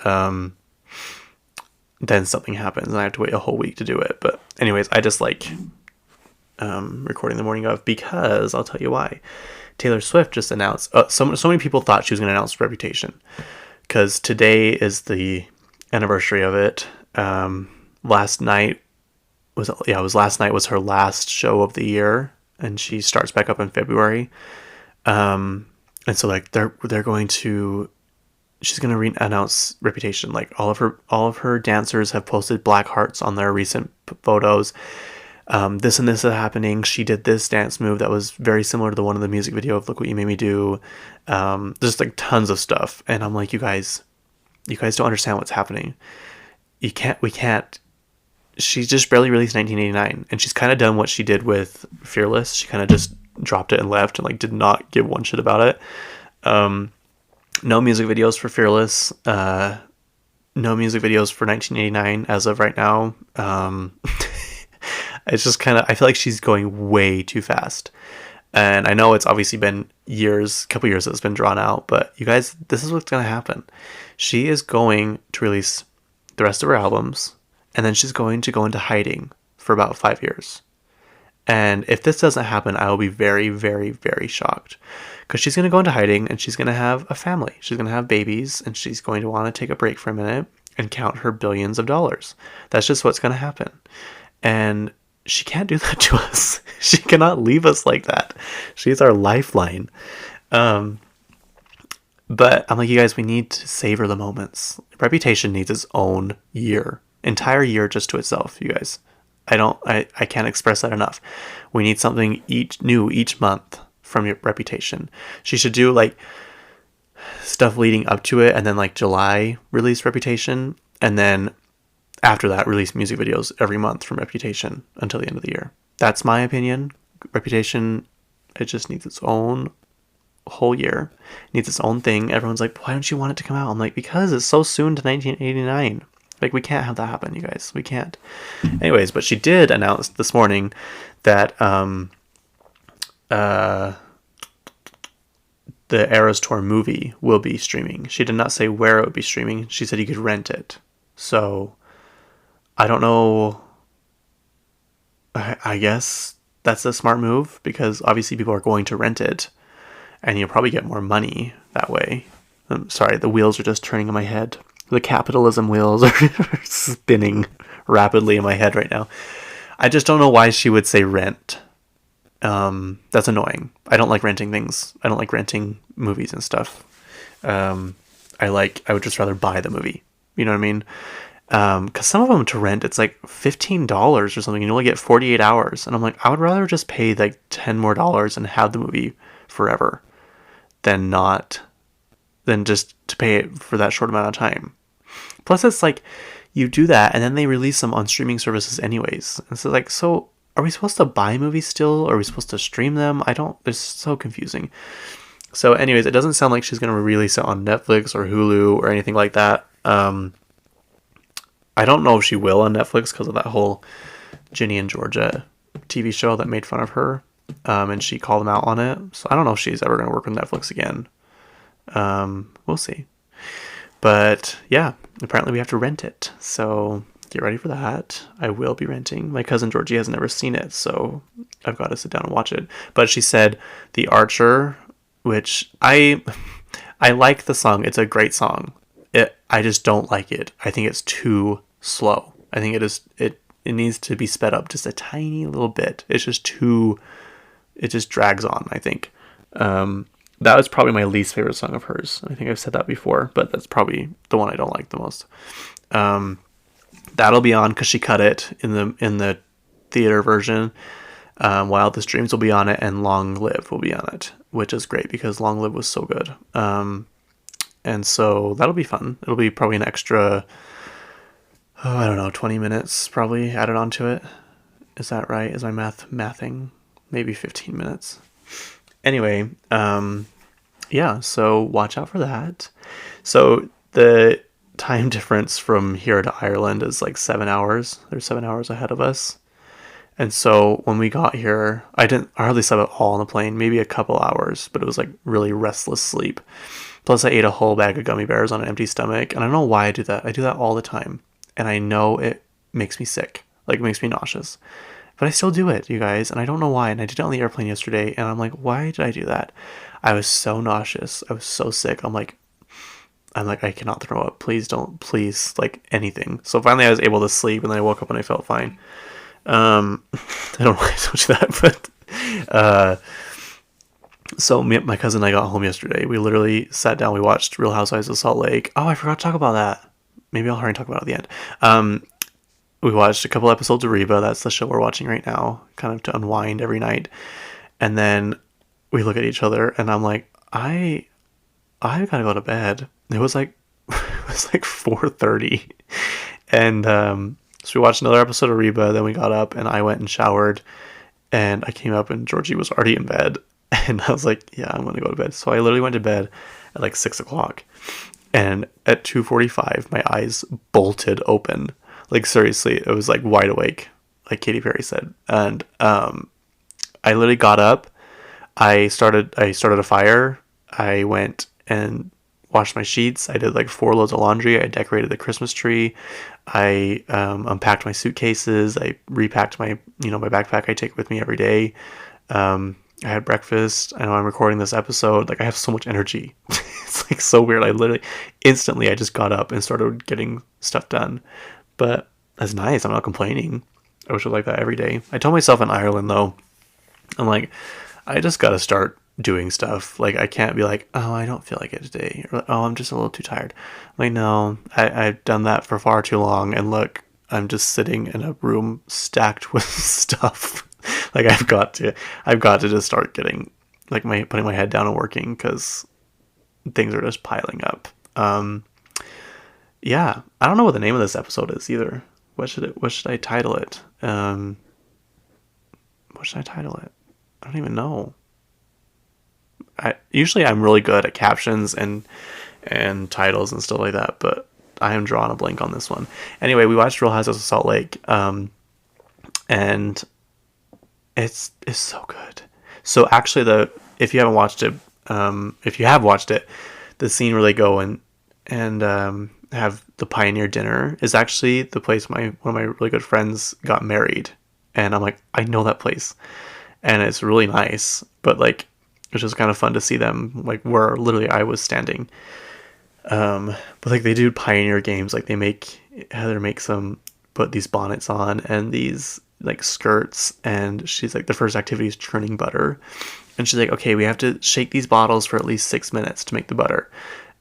then something happens and I have to wait a whole week to do it. But anyways, I just like recording the morning of, because I'll tell you why. Taylor Swift just announced, so many people thought she was going to announce Reputation because today is the anniversary of it. Last night was her last show of the year, and she starts back up in February. And so like she's going to announce Reputation. Like, all of her dancers have posted black hearts on their recent photos. This and this is happening. She did this dance move that was very similar to the one in the music video of Look What You Made Me Do. There's like tons of stuff. And I'm like, you guys don't understand what's happening. We can't. She just barely released 1989, and she's kind of done what she did with Fearless. She kind of just dropped it and left and like did not give one shit about it. No music videos for Fearless. No music videos for 1989 as of right now. It's just kind of, I feel like she's going way too fast. And I know it's obviously been couple years that it's been drawn out, but you guys, this is what's going to happen. She is going to release the rest of her albums, and then she's going to go into hiding for about 5 years. And if this doesn't happen, I will be very, very, very shocked. Because she's going to go into hiding, and she's going to have a family. She's going to have babies, and she's going to want to take a break for a minute and count her billions of dollars. That's just what's going to happen. And she can't do that to us. She cannot leave us like that. She's our lifeline. But I'm like, you guys, we need to savor the moments. Reputation needs its own entire year just to itself, you guys. I can't express that enough. We need something new each month from your Reputation. She should do like stuff leading up to it, and then like July release Reputation, and then after that release music videos every month from Reputation until the end of the year. That's my opinion. Reputation, it just needs its own whole year. It needs its own thing. Everyone's like, why don't you want it to come out? I'm like, because it's so soon to 1989. Like, we can't have that happen, you guys. We can't. Anyways, but she did announce this morning that the Eras Tour movie will be streaming. She did not say where it would be streaming. She said you could rent it. So, I don't know. I guess that's a smart move because obviously people are going to rent it and you'll probably get more money that way. I'm sorry, the wheels are just turning in my head. The capitalism wheels are spinning rapidly in my head right now. I just don't know why she would say rent. That's annoying. I don't like renting things. I don't like renting movies and stuff. I would just rather buy the movie. You know what I mean? Because some of them to rent, it's like $15 or something. You only get 48 hours. And I'm like, I would rather just pay like $10 more and have the movie forever than just to pay it for that short amount of time. Plus, it's like you do that and then they release them on streaming services anyways. And so like, so are we supposed to buy movies still? Or are we supposed to stream them? It's so confusing. So anyways, it doesn't sound like she's going to release it on Netflix or Hulu or anything like that. I don't know if she will on Netflix because of that whole Ginny and Georgia TV show that made fun of her. And she called them out on it. So I don't know if she's ever going to work with Netflix again. We'll see. But yeah, apparently we have to rent it. So get ready for that. I will be renting. My cousin Georgie has never seen it, so I've got to sit down and watch it. But she said The Archer, which I like the song. It's a great song. I just don't like it. I think it's too slow. I think it needs to be sped up just a tiny little bit. It just drags on, I think. That was probably my least favorite song of hers. I think I've said that before, but that's probably the one I don't like the most. That'll be on because she cut it in the theater version. Wildest Dreams will be on it, and Long Live will be on it, which is great because Long Live was so good. And so that'll be fun. It'll be probably an extra, I don't know, 20 minutes probably added onto it. Is that right? Is my mathing? Maybe 15 minutes. Anyway, yeah, so watch out for that. So the time difference from here to Ireland is like 7 hours. They're 7 hours ahead of us. And so when we got here, I hardly slept at all on the plane, maybe a couple hours, but it was like really restless sleep. Plus I ate a whole bag of gummy bears on an empty stomach. And I don't know why I do that. I do that all the time. And I know it makes me sick. Like, it makes me nauseous. But I still do it, you guys. And I don't know why. And I did it on the airplane yesterday. And I'm like, why did I do that? I was so nauseous. I was so sick. I'm like, I cannot throw up. Please don't. Please, like, anything. So finally I was able to sleep. And then I woke up and I felt fine. I don't know why I told you that. But so my cousin and I got home yesterday. We literally sat down. We watched Real Housewives of Salt Lake. Oh, I forgot to talk about that. Maybe I'll hurry and talk about it at the end. We watched a couple episodes of Reba. That's the show we're watching right now, kind of to unwind every night. And then we look at each other, and I'm like, I gotta go to bed. It was like 4:30, and so we watched another episode of Reba. Then we got up, and I went and showered, and I came up, and Georgie was already in bed, and I was like, yeah, I'm gonna go to bed. So I literally went to bed at like 6:00, and at 2:45, my eyes bolted open. Like, seriously, it was like wide awake, like Katy Perry said. And I literally got up. I started a fire. I went and washed my sheets. I did like 4 loads of laundry. I decorated the Christmas tree. I unpacked my suitcases. I repacked my backpack I take with me every day. I had breakfast. I know I'm recording this episode. Like, I have so much energy. It's like so weird. I literally instantly I just got up and started getting stuff done. But that's nice. I'm not complaining. I wish it was like that every day. I told myself in Ireland, though, I'm like, I just got to start doing stuff. Like, I can't be like, oh, I don't feel like it today. Or, oh, I'm just a little too tired. I'm like, no, I've done that for far too long. And look, I'm just sitting in a room stacked with stuff. Like, I've got to just start getting, like, putting my head down and working because things are just piling up. Yeah, I don't know what the name of this episode is either. What should I title it? What should I title it? I don't even know. usually I'm really good at captions and titles and stuff like that, but I am drawing a blank on this one. Anyway, we watched Real Housewives of Salt Lake, and it's so good. So actually, if you haven't watched it, if you have watched it, the scene where they go and have the Pioneer dinner is actually the place one of my really good friends got married, and I'm like, I know that place, and it's really nice, but like it's just kind of fun to see them like where literally I was standing. But like they do Pioneer games, like Heather makes them put these bonnets on and these like skirts, and she's like, the first activity is churning butter, and she's like, okay, we have to shake these bottles for at least 6 minutes to make the butter,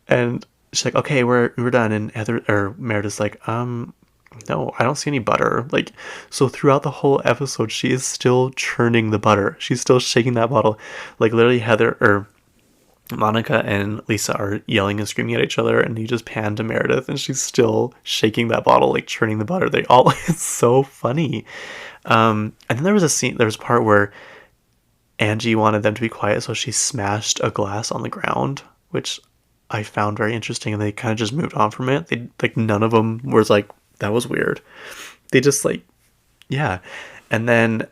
and she's like, okay, we're done, and Meredith's like, no, I don't see any butter. Like, so throughout the whole episode, she is still churning the butter. She's still shaking that bottle. Like, literally, Monica and Lisa are yelling and screaming at each other, and you just pan to Meredith, and she's still shaking that bottle, like churning the butter. It's so funny. And then there was a part where Angie wanted them to be quiet, so she smashed a glass on the ground, which I found very interesting, and they kind of just moved on from it. None of them was like, that was weird. They just like, yeah. And then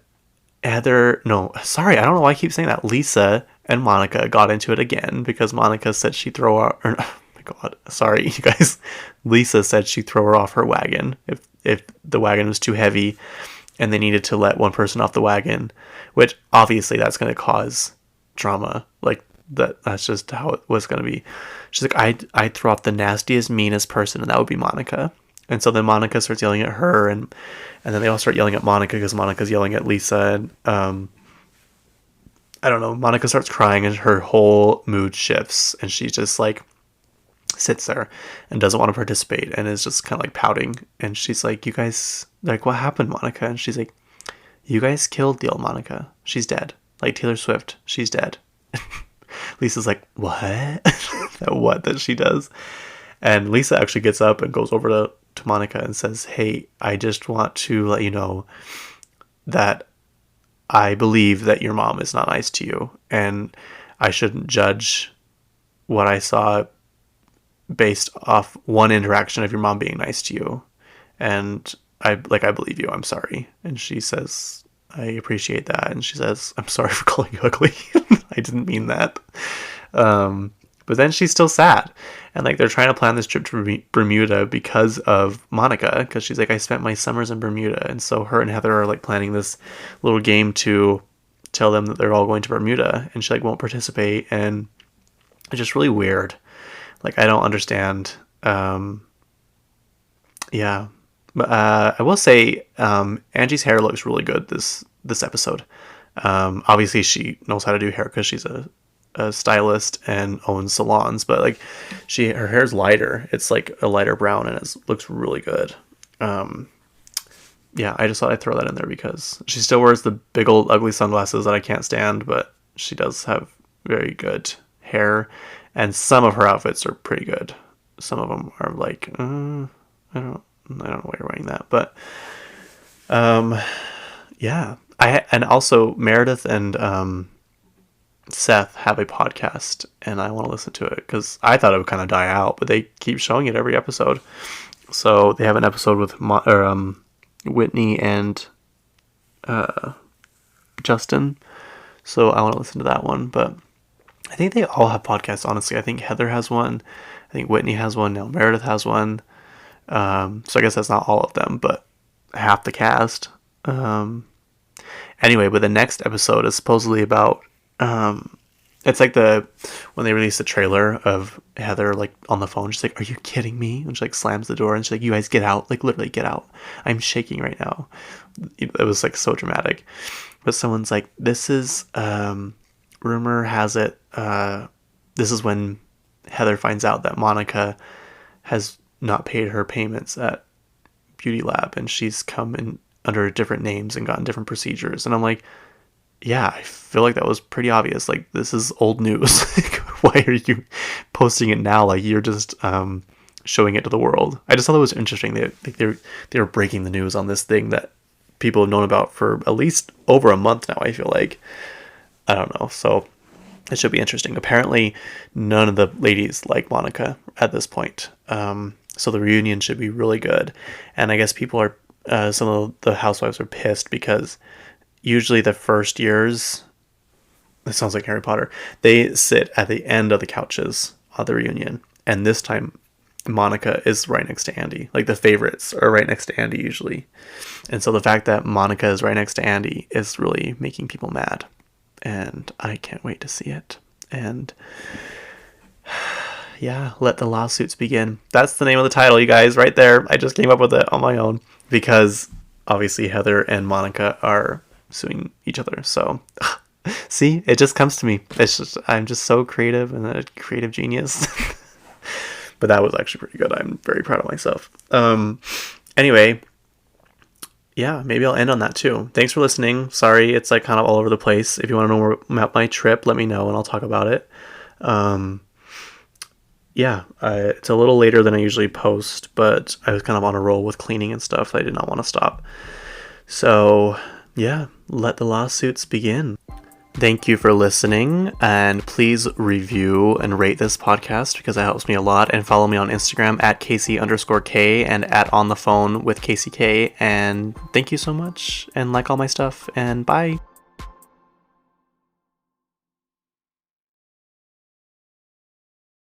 I don't know why I keep saying that. Lisa and Monica got into it again because Monica said she'd throw her, oh my God, sorry, you guys. Lisa said she'd throw her off her wagon if the wagon was too heavy and they needed to let one person off the wagon, which obviously that's going to cause drama. Like that's just how it was going to be. She's like, I'd throw off the nastiest, meanest person, and that would be Monica. And so then Monica starts yelling at her, and then they all start yelling at Monica because Monica's yelling at Lisa. And I don't know, Monica starts crying and her whole mood shifts, and she just like sits there and doesn't want to participate and is just kind of like pouting. And she's like, you guys, like, what happened, Monica? And she's like, you guys killed the old Monica. She's dead. Like Taylor Swift, she's dead. Lisa's like, what? that she does. And Lisa actually gets up and goes over to Monica and says, hey, I just want to let you know that I believe that your mom is not nice to you, and I shouldn't judge what I saw based off one interaction of your mom being nice to you. And I believe you. I'm sorry. And she says, I appreciate that. And she says, I'm sorry for calling you ugly. I didn't mean that. But then she's still sad. And like they're trying to plan this trip to Bermuda because of Monica. Because she's like, I spent my summers in Bermuda. And so her and Heather are like planning this little game to tell them that they're all going to Bermuda. And she like won't participate. And it's just really weird. Like I don't understand. Yeah. But I will say Angie's hair looks really good this episode. Obviously she knows how to do hair because she's a stylist and owns salons, but like her hair's lighter. It's like a lighter brown and it looks really good. Yeah, I just thought I'd throw that in there because she still wears the big old ugly sunglasses that I can't stand, but she does have very good hair, and some of her outfits are pretty good. Some of them are like, I don't know why you're wearing that, but yeah. And also Meredith and Seth have a podcast, and I want to listen to it because I thought it would kind of die out, but they keep showing it every episode. So they have an episode with Whitney and Justin, so I want to listen to that one. But I think they all have podcasts, honestly. I think Heather has one, I think Whitney has one, now Meredith has one. So I guess that's not all of them, but half the cast. Anyway, but the next episode is supposedly about it's like when they released the trailer of Heather like on the phone, she's like, are you kidding me? And she like slams the door and she's like, you guys get out, like literally get out, I'm shaking right now. It was like so dramatic. But someone's like, this is rumor has it this is when Heather finds out that Monica has not paid her payments at Beauty Lab, and she's come in under different names and gotten different procedures. And I'm like, yeah, I feel like that was pretty obvious. Like, this is old news. Why are you posting it now? Like, you're just showing it to the world. I just thought it was interesting. They were breaking the news on this thing that people have known about for at least over a month now, I feel like. I don't know. So It should be interesting. Apparently, none of the ladies like Monica at this point. So the reunion should be really good. And I guess people are, some of the housewives are pissed because usually the first years, it sounds like Harry Potter, they sit at the end of the couches of the reunion. And this time, Monica is right next to Andy. Like the favorites are right next to Andy usually. And so the fact that Monica is right next to Andy is really making people mad. And I can't wait to see it. And yeah, let the lawsuits begin. That's the name of the title, you guys, right there. I just came up with it on my own because obviously Heather and Monica are suing each other. So see, it just comes to me. I'm just so creative and a creative genius. But that was actually pretty good. I'm very proud of myself. Anyway, yeah, maybe I'll end on that too. Thanks for listening. Sorry, it's like kind of all over the place. If you want to know more about my trip, let me know and I'll talk about it. Yeah, it's a little later than I usually post, but I was kind of on a roll with cleaning and stuff. I did not want to stop. So yeah, let the lawsuits begin. Thank you for listening, and please review and rate this podcast because that helps me a lot. And follow me on Instagram at Kacey_K and at On the Phone with Kacey K. And thank you so much, and like all my stuff, and bye.